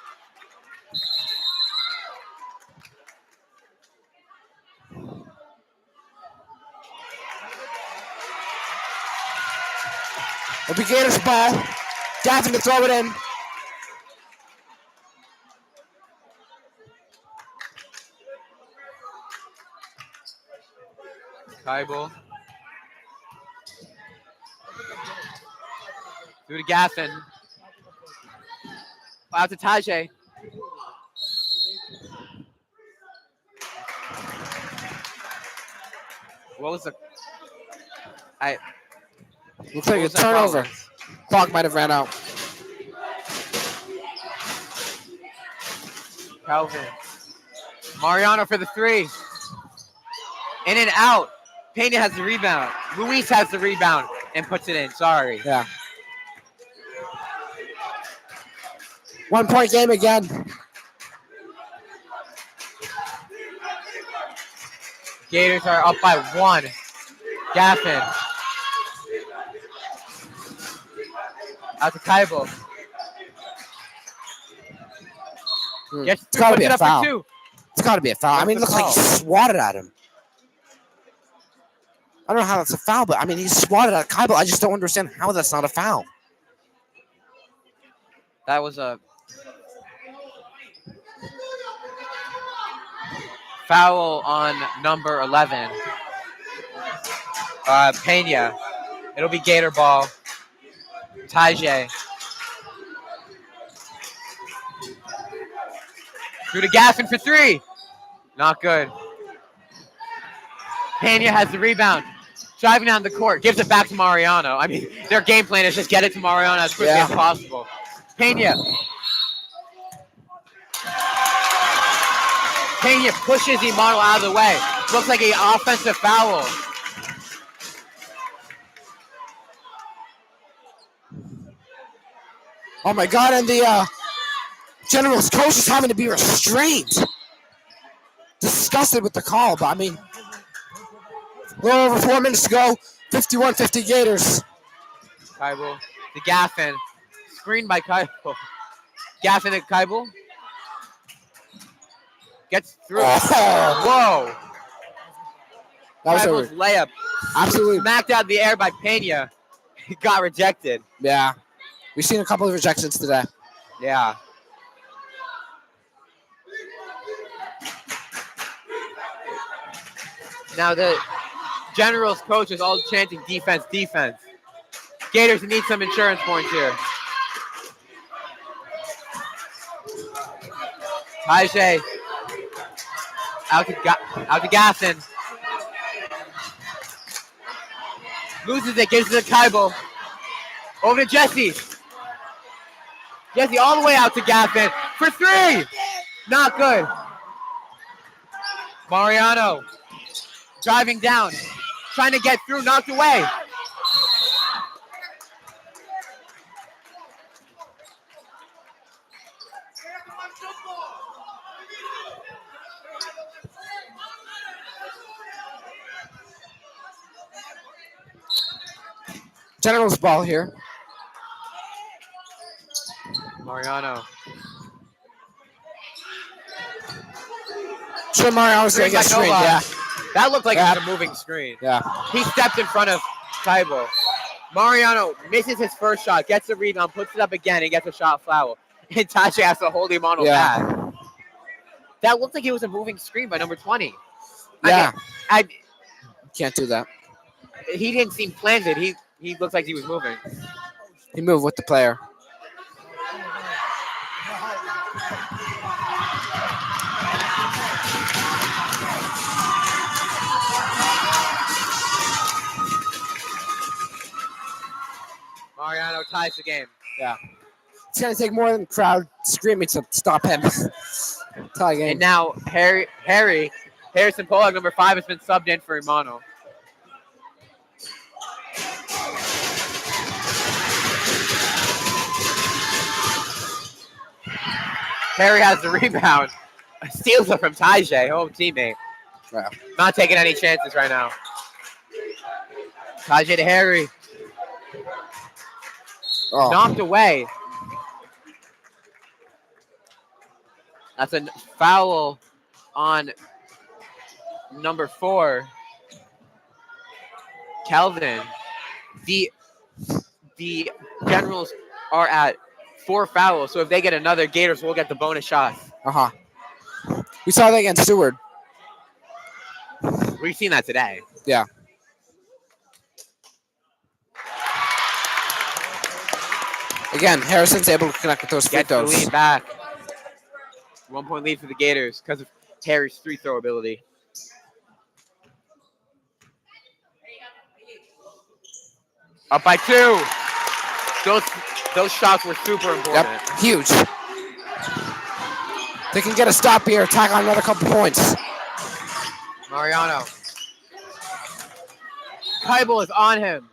It'll be Gators ball. Gaffin to throw it in. Kaibo. Through to Gaffin. Out to Tajay. What was the... Looks like a turnover. Clock might have ran out. Calvin. Mariano for the 3. In and out. Pena has the rebound. Luis has the rebound and puts it in. Sorry. Yeah. 1 point game again. Gators are up by 1. Gaffin. Out to Kaibo. It's got to be a foul. It's got to be a foul. I mean, it looks like he swatted at him. I don't know how that's a foul, but I mean, he swatted at Kaibo. I just don't understand how that's not a foul. That was a foul on number 11. Pena. It'll be Gator ball. Tajay. Through to Gaffin for 3. Not good. Pena has the rebound. Driving down the court. Gives it back to Mariano. I mean, their game plan is just get it to Mariano as quickly as possible. Pena. Pena pushes Imano out of the way. Looks like an offensive foul. Oh my God, and the General's coach is having to be restrained. Disgusted with the call, but I mean, a little over 4 minutes to go. 51-50 Gators. Kaibo to Gaffin. Screened by Kaibo. Gaffin at Kaibo. Gets through. Oh. Whoa. That was Kaibo's layup. Absolutely. Smacked out of the air by Pena. He got rejected. Yeah. We've seen a couple of rejections today. Yeah. Now the Generals coach is all chanting defense, defense. Gators need some insurance points here. Tajay. Out to Gaffin. Loses it, gives it to Kaibo. Over to Jesse. Jesse all the way out to Gaffin for 3. Not good. Mariano driving down, trying to get through, knocked away. General's ball here. Mariano. Sure, Mariano's going to get screened, yeah. That looked like it was a moving screen. Yeah. He stepped in front of Kaibo. Mariano misses his first shot, gets the rebound, puts it up again, and gets a shot foul. And Tajay has to hold him on back. That looked like it was a moving screen by number 20. Yeah. I mean, Can't do that. he didn't seem planted. He looked like he was moving. He moved with the player. Mariano ties the game. Yeah. It's going to take more than the crowd screaming to stop him. Tie game. And now Harrison Pollock, number 5, has been subbed in for Imano. Harry has the rebound. Steals it from Tajay, home teammate. Wow. Not taking any chances right now. Tajay to Harry. Oh. Knocked away. That's a foul on number 4, Kelvin. The Generals are at 4 fouls, so if they get another, Gators will get the bonus shot. We saw that against Seward. We've seen that today. Yeah. Again, Harrison's able to connect with those free Gets the throws. lead back. 1 point lead for the Gators because of Harry's free throw ability. Up by 2. Those shots were super important. Yep, huge. They can get a stop here, tack on another couple points. Mariano. Keibel is on him.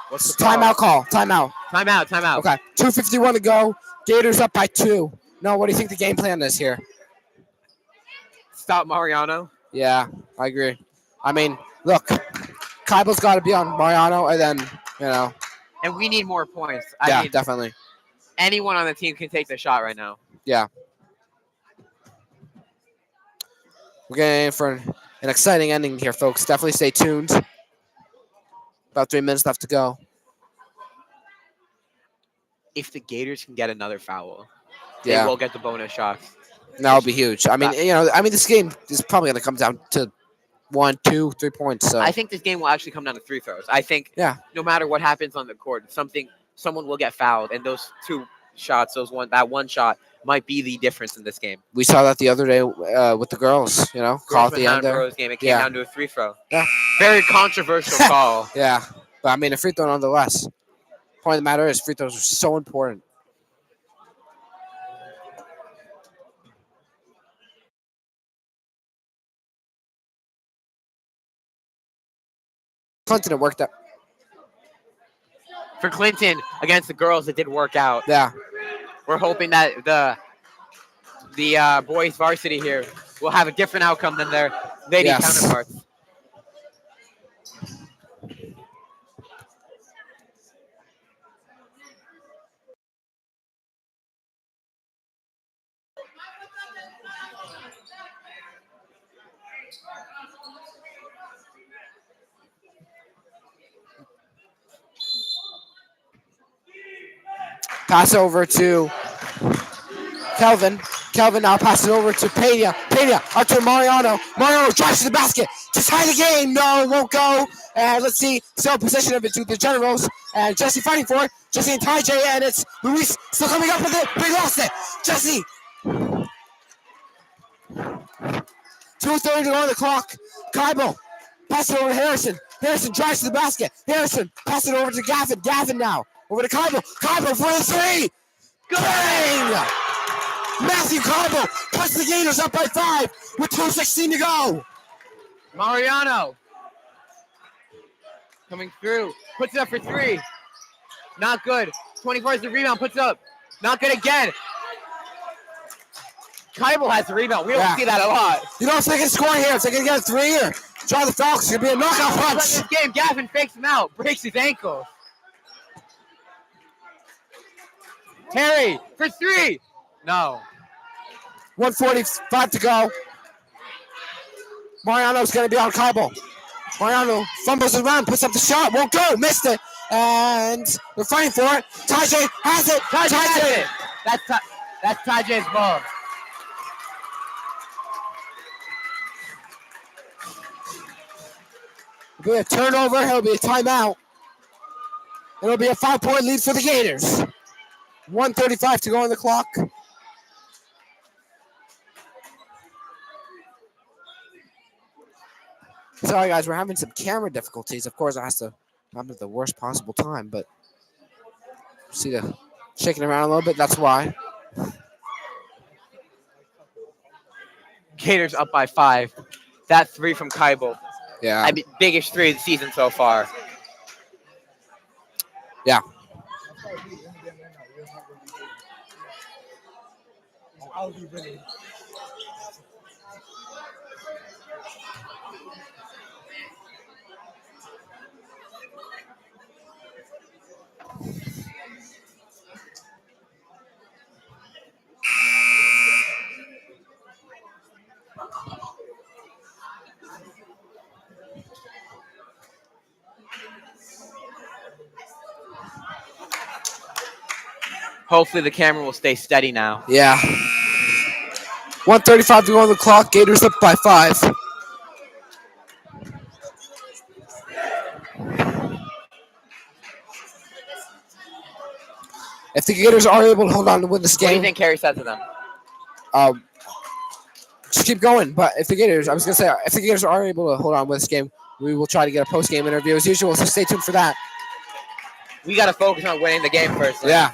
What's the Timeout call. Timeout. Timeout. Okay. 2:51 to go. Gators up by 2. No, what do you think the game plan is here? Stop Mariano. Yeah, I agree. I mean, look, Keibel's got to be on Mariano, and then, And we need more points. I I mean, definitely. Anyone on the team can take the shot right now. Yeah. We're getting in for an exciting ending here, folks. Definitely stay tuned. About 3 minutes left to go. If the Gators can get another foul, Yeah. they will get the bonus shots. That'll be huge. I mean, this game is probably going to come down to 1, 2, 3 points. So I think this game will actually come down to free throws. I think no matter what happens on the court, someone will get fouled, and those 2 shots, that one shot might be the difference in this game. We saw that the other day with the girls, call at the end there. Game, it came down to a free throw. Yeah. Very controversial call. Yeah. But I mean, a free throw nonetheless. Point of the matter is free throws are so important. Clinton, it worked out. For Clinton against the girls, it did work out. Yeah. We're hoping that the boys varsity here will have a different outcome than their lady counterparts. Pass over to Kelvin. Kelvin now passes over to Pena. Pena up to Mariano. Mariano drives to the basket to tie the game. No, it won't go. And let's see. Still possession of it to the Generals. And Jesse fighting for it. Jesse and Ty J. And it's Luis still coming up with it. But he lost it. Jesse. 2:30 to go on the clock. Keibel. Pass it over to Harrison. Harrison drives to the basket. Harrison pass it over to Gavin. Gavin now. Over to Keibel. Keibel for the 3. Bang! Matthew Keibel puts the Gators up by 5 with 2:16 to go. Mariano coming through. Puts it up for 3. Not good. 24 is the rebound. Puts it up. Not good again. Keibel has the rebound. We don't see that a lot. If they can score here, if they can get a 3 or draw the foul, it's going to be a knockout punch. This game, Gavin fakes him out. Breaks his ankle. Terry for 3. No. 1:45 to go. Mariano's going to be on Keibel. Mariano fumbles around, puts up the shot, won't go, missed it. And they're fighting for it. Tajay has it. Tajay has it. That's Tajay's ball. It'll be a turnover. It'll be a timeout. It'll be a 5-point lead for the Gators. 1:35 to go on the clock. Sorry, guys, we're having some camera difficulties. Of course, it has to happen at the worst possible time, but see the shaking around a little bit. That's why. Gators up by 5. That 3 from Keibel. Yeah. I mean, biggest 3 of the season so far. Yeah. Hopefully the camera will stay steady now. Yeah. 1:35 to go on the clock. Gators up by 5. If the Gators are able to hold on to win this What do you game, think Harry said to them? just keep going. But if the Gators, I was gonna say, if the Gators are able to hold on with this game, we will try to get a post-game interview as usual. So stay tuned for that. We got to focus on winning the game first. Right? Yeah.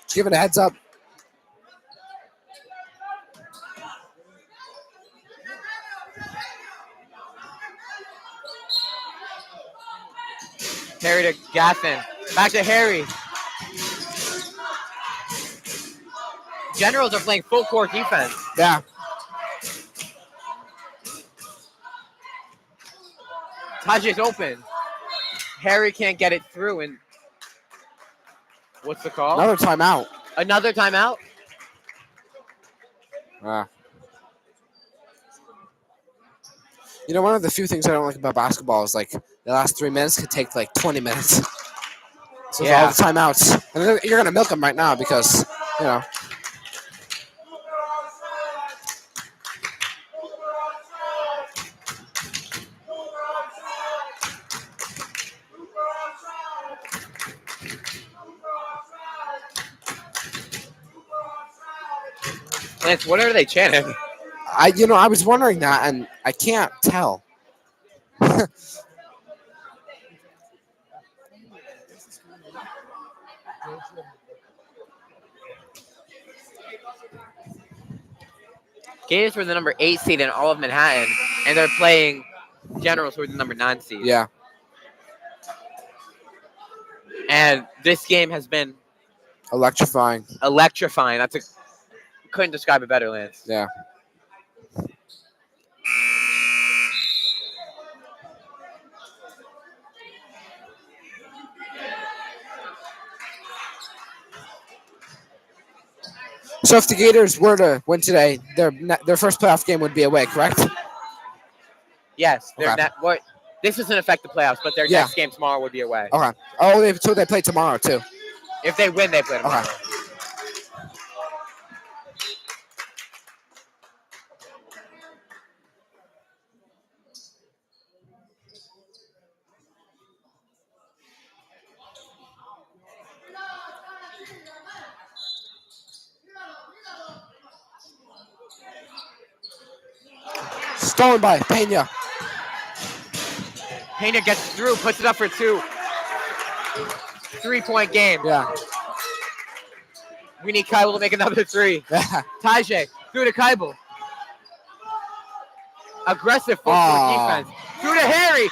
Just give it a heads up. Harry to Gaffin. Back to Harry. Generals are playing full court defense. Yeah. Tajay's open. Harry can't get it through, and what's the call? Another timeout. Another timeout? You know, one of the few things I don't like about basketball is like the last 3 minutes could take like 20 minutes. So Yeah. all the timeouts, and you're gonna milk them right now because you know. Lance, what are they chanting? I was wondering that, and I can't tell. Gators were the number 8 seed in all of Manhattan, and they're playing Generals, who are the number 9 seed. Yeah. And this game has been Electrifying. electrifying. Couldn't describe it better, Lance. Yeah. So if the Gators were to win today, their first playoff game would be away, correct? Yes. Okay. This doesn't affect the playoffs, but their Yeah. next game tomorrow would be away. Okay. Oh, so they play tomorrow too. If they win, they play tomorrow. Okay. Stolen by Pena. Pena gets through, puts it up for 2. 3-point game. Yeah. We need Keibel to make another 3. Yeah. Tajay through to Keibel. Aggressive full court defense. Through to Harry.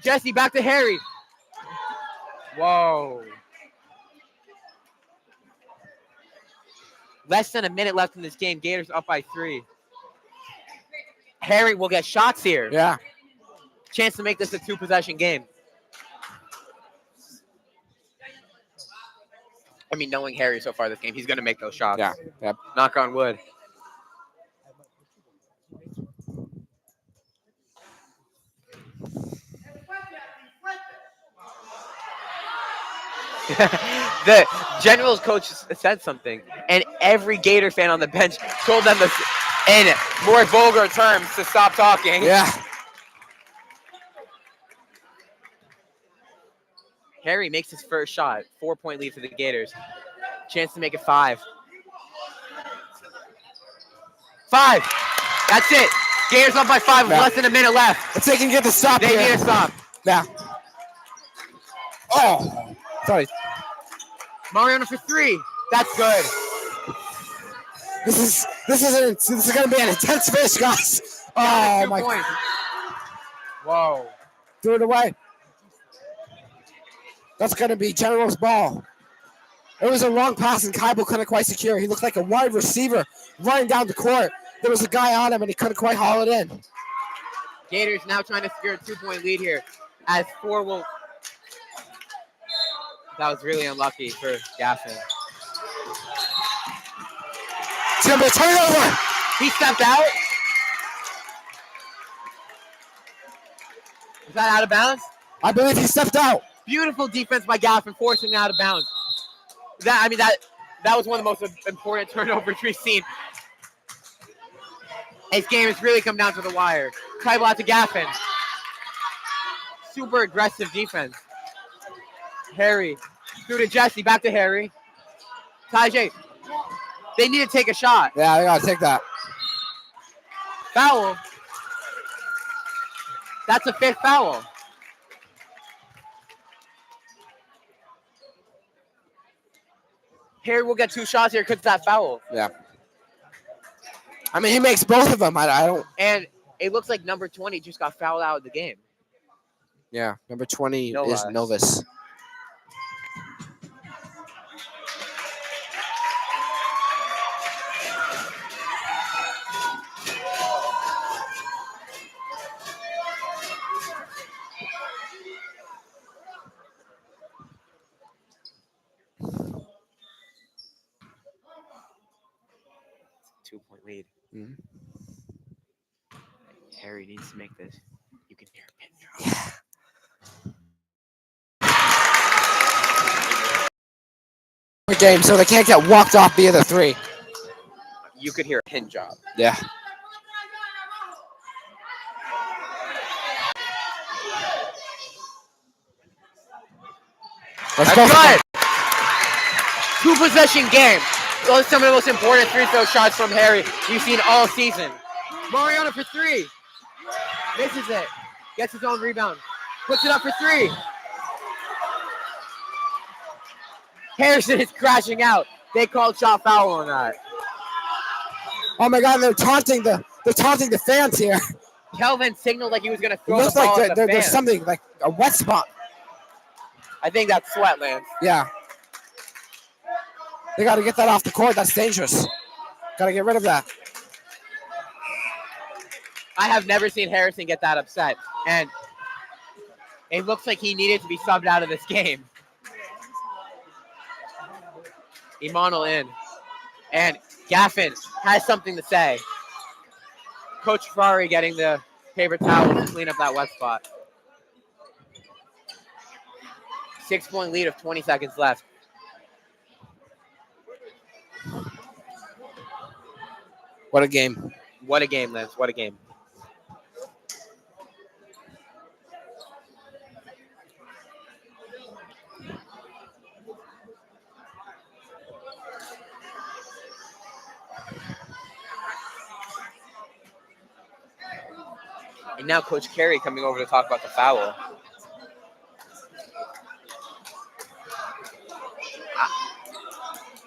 Jesse back to Harry. Whoa. Less than a minute left in this game. Gators up by 3. Harry will get shots here. Yeah. Chance to make this a 2-possession game. I mean, knowing Harry so far this game, he's going to make those shots. Yeah. Yep. Knock on wood. The Generals coach said something, and every Gator fan on the bench told them in more vulgar terms to stop talking. Yeah. Harry makes his first shot. 4-point lead for the Gators. Chance to make it 5. 5. That's it. Gators up by 5 with less than a minute left. If they can get the stop They here. need a stop. Yeah. Oh, sorry. Mariano for 3. That's good. This is gonna be an intense finish, guys. Oh my God. Whoa. Threw it away. That's gonna be General's ball. It was a long pass and Kaibo couldn't quite secure. He looked like a wide receiver running down the court. There was a guy on him and he couldn't quite haul it in. Gators now trying to secure a 2-point lead here. As 4 will. That was really unlucky for Gaffin. It's gonna be a turnover. He stepped out. Is that out of bounds? I believe he stepped out. Beautiful defense by Gaffin, forcing out of bounds. That was one of the most important turnovers we've seen. This game has really come down to the wire. Tribal out to Gaffin. Super aggressive defense. Harry. Through to Jesse. Back to Harry. Tajay. They need to take a shot. Yeah, they gotta take that. Foul. That's a 5th foul. Harry will get 2 shots here because of that foul. Yeah. I mean, he makes both of them. I don't. And it looks like number 20 just got fouled out of the game. Yeah, number 20 is Novus. Lead. Mm-hmm. Harry needs to make this. You can hear a pin drop. Yeah. Game, so they can't get walked off the other 3. You could hear a pin drop. Yeah. That's good. 2-possession game. Those are some of the most important free throw shots from Harry we've seen all season. Mariano for 3. Misses it. Gets his own rebound. Puts it up for 3. Harrison is crashing out. They called shot foul on that. Oh my God! They're taunting the fans here. Kelvin signaled like he was going to throw it looks the ball like at the there's fans. something like a wet spot. I think that's Sweatlands. Yeah. They got to get that off the court. That's dangerous. Got to get rid of that. I have never seen Harrison get that upset. And it looks like he needed to be subbed out of this game. Imanol in. And Gaffin has something to say. Coach Ferrari getting the paper towel to clean up that wet spot. 6-point lead of 20 seconds left. What a game. What a game, Lance. What a game. And now Coach Carey coming over to talk about the foul.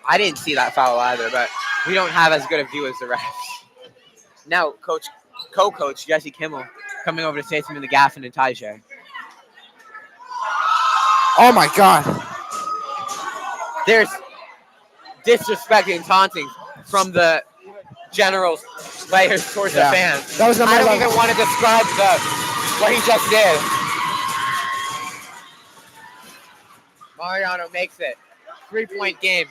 I didn't see that foul either, but we don't have as good a view as the refs. Now, co-coach Jesse Kimmel coming over to say something to Gaffin and Tajay. Oh my God. There's disrespect and taunting from the Generals players towards the fans. That was I don't even want to describe what he just did. Mariano makes it. 3-point game.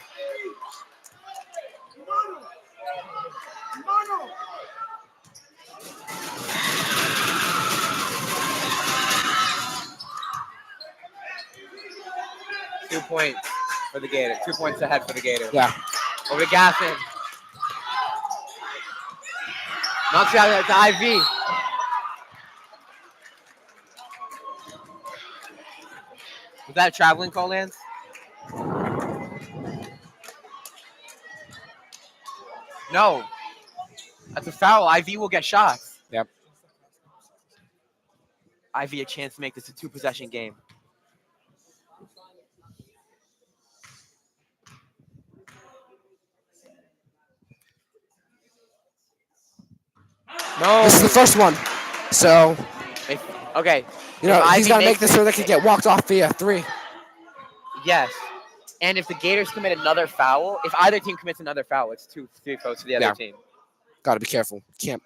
Two points for the Gators. 2 points ahead for the Gators. Yeah. Over to Gaffin. Knocks out to IV. Was that a traveling call, Lance? No. That's a foul. IV will get shots. Yep. IV a chance to make this a 2-possession game. No. This is the first one. So, Okay. you know, he's got to make makes this so they can get walked off via 3. Yes. And if the Gators commit another foul, if either team commits another foul, it's 2 free throws to the other team. Got to be careful. Can't.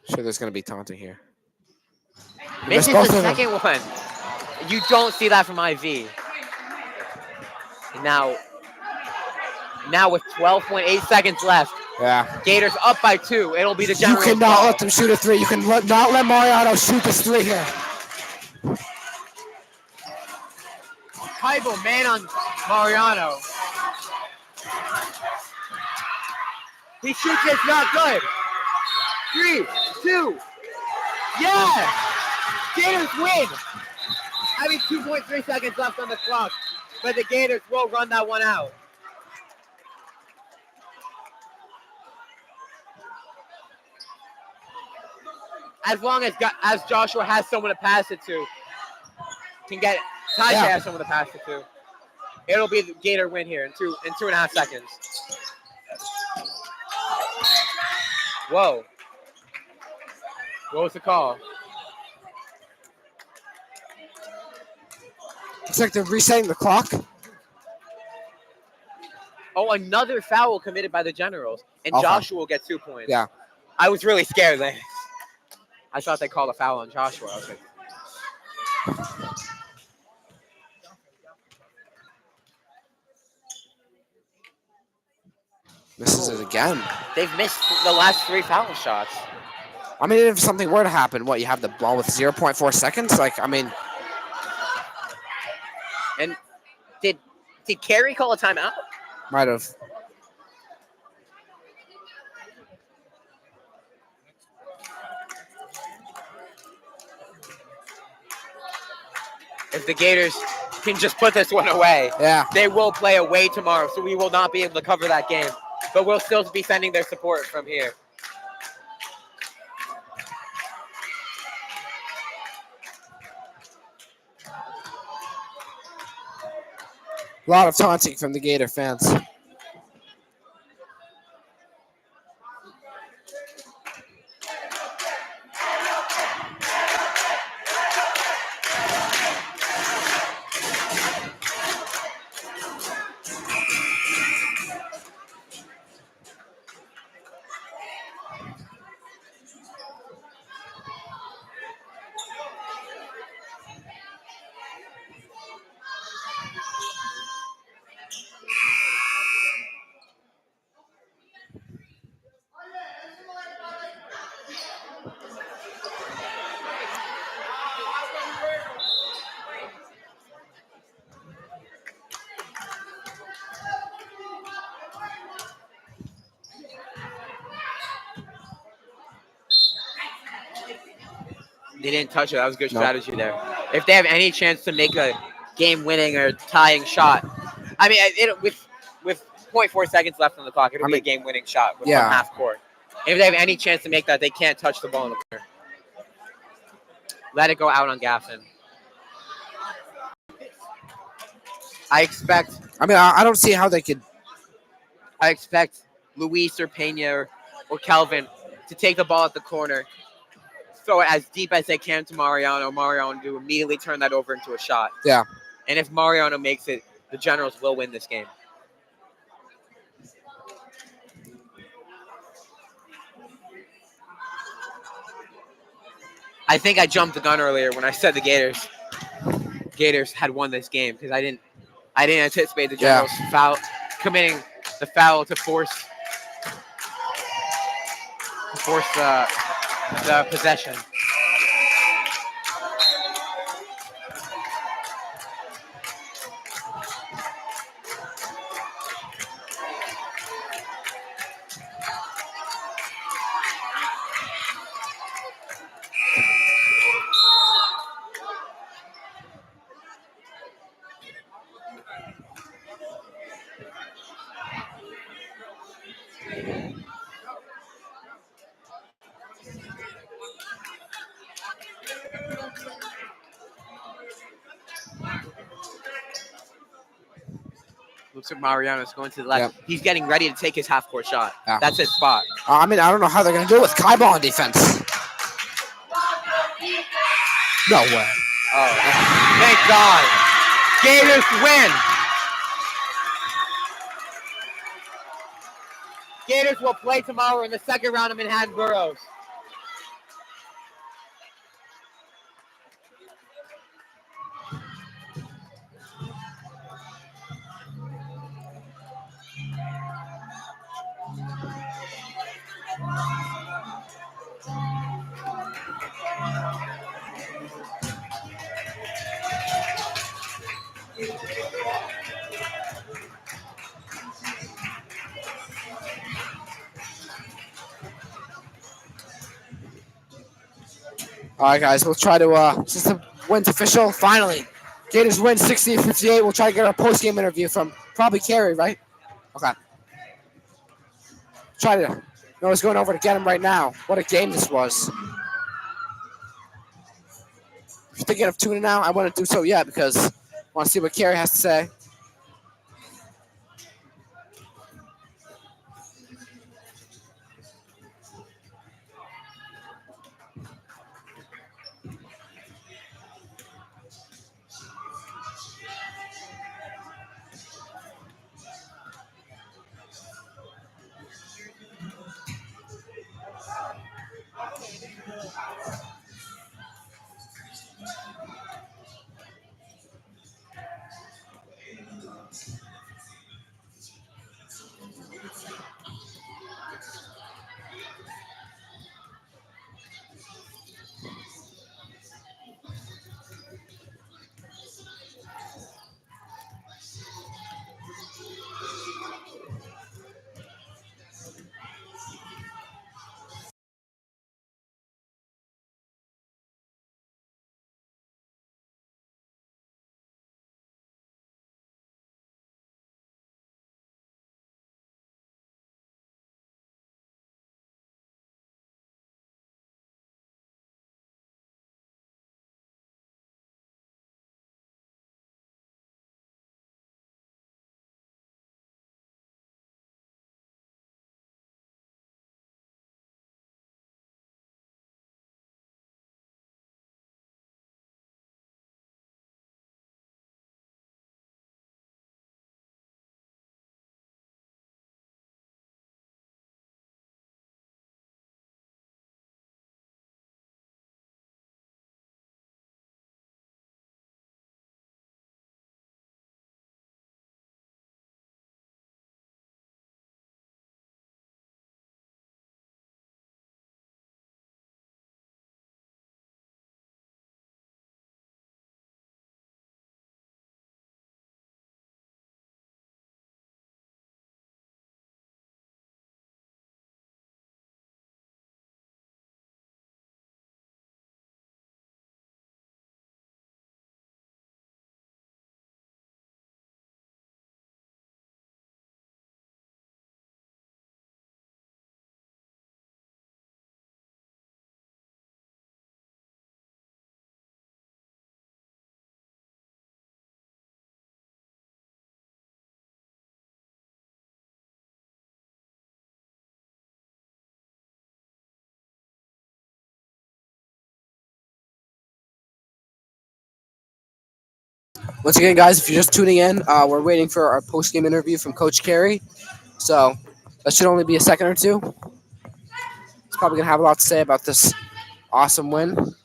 Sure, there's going to be taunting here. Misses the second one. You don't see that from IV. Now with 12.8 seconds left. Yeah. Gators up by 2. It'll be the Generals. You cannot let them shoot a 3. You can not let Mariano shoot this 3 here. Kaibo, man on Mariano. He shoots it, not good. 3, 2. Yeah! Gators win! Having 2.3 seconds left on the clock, but the Gators will run that one out. As long as Joshua has someone to pass it to, Ty has someone to pass it to, it'll be the Gator win here in 2.5 seconds. Whoa. What was the call? Looks like they're resetting the clock. Oh, another foul committed by the Generals, and Joshua will get 2 points. Yeah. I was really scared then. I thought they called a foul on Joshua. I was like, Misses it again. they've missed the last 3 foul shots. I mean, if something were to happen, you have the ball with 0.4 seconds? And did Carey call a timeout? Might have. If the Gators can just put this one away, they will play away tomorrow, so we will not be able to cover that game. But we'll still be sending their support from here. A lot of taunting from the Gator fans. They didn't touch it. That was good strategy there. If they have any chance to make a game-winning or tying shot, I mean, with 0.4 seconds left on the clock, it'll be a game-winning shot with one half court. If they have any chance to make that, they can't touch the ball in the corner. Let it go out on Gaffin. I don't see how they could. I expect Luis or Pena or Calvin to take the ball at the corner, throw it as deep as they can to Mariano to immediately turn that over into a shot. Yeah. And if Mariano makes it, the Generals will win this game. I think I jumped the gun earlier when I said the Gators had won this game because I didn't anticipate the Generals committing the foul to force the possession. Mariano's going to the left. Yep. He's getting ready to take his half-court shot. Yeah. That's his spot. I mean, I don't know how they're going to do it with Kai Ball on defense. No way. Oh, thank God. Gators win. Gators will play tomorrow in the second round of Manhattan Boroughs. All right, guys, we'll try to, since the win's official, finally, Gators win 60-58. We'll try to get our post-game interview from probably Carrie, right? Okay. Try to, Noah's going over to get him right now. What a game this was. If you're thinking of tuning out, I wouldn't do so yet because I want to see what Carrie has to say. Once again, guys, if you're just tuning in, we're waiting for our post-game interview from Coach Carey. So that should only be a second or two. He's probably going to have a lot to say about this awesome win.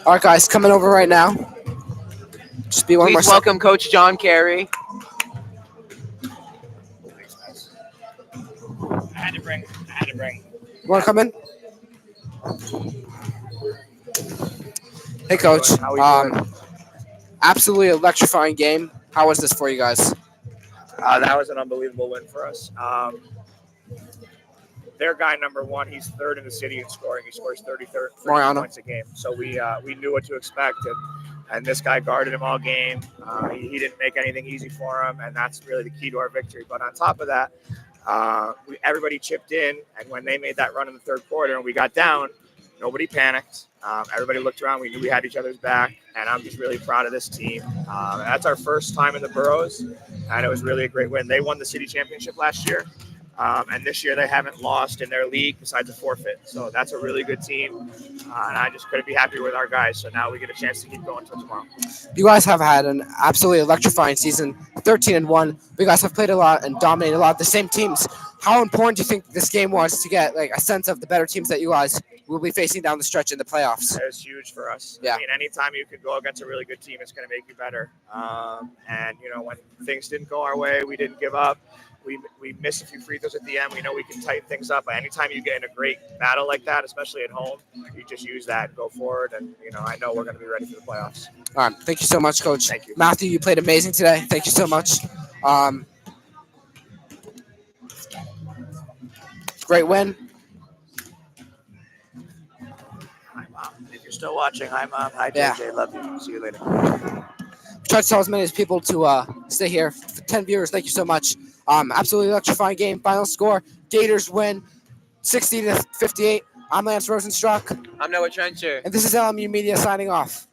All right, guys, coming over right now. Just be one more Please welcome Coach John Carey. I had to bring. You want to come in? Hey, Coach. How we doing? Absolutely electrifying game. How was this for you guys? That was an unbelievable win for us. Their guy number one, he's third in the city in scoring. He scores 30 points a game. So we knew what to expect, and this guy guarded him all game. He didn't make anything easy for him, and that's really the key to our victory. But on top of that, everybody chipped in, and when they made that run in the third quarter and we got down, nobody panicked. Everybody looked around. We knew we had each other's back, and I'm just really proud of this team. That's our first time in the Boroughs, and it was really a great win. They won the city championship last year, and this year they haven't lost in their league besides a forfeit. So that's a really good team, and I just couldn't be happier with our guys. So now we get a chance to keep going until tomorrow. You guys have had an absolutely electrifying season, 13-1. You guys have played a lot and dominated a lot of the same teams. How important do you think this game was to get like a sense of the better teams that you guys will be facing down the stretch in the playoffs? It was huge for us. Yeah. I mean, anytime you can go against a really good team, it's going to make you better. And, when things didn't go our way, we didn't give up. We missed a few free throws at the end. We know we can tighten things up. But anytime you get in a great battle like that, especially at home, you just use that and go forward. And, I know we're going to be ready for the playoffs. All right. Thank you so much, Coach. Thank you. Matthew, you played amazing today. Thank you so much. Great win. Hi, Mom. If you're still watching, hi, Mom. Hi, JJ. Yeah. Love you. See you later. Try to tell as many as people to stay here. For 10 viewers, thank you so much. Absolutely electrifying game. Final score: Gators win 60-58. I'm Lance Rosenstrock. I'm Noah Trencher. And this is LMU Media signing off.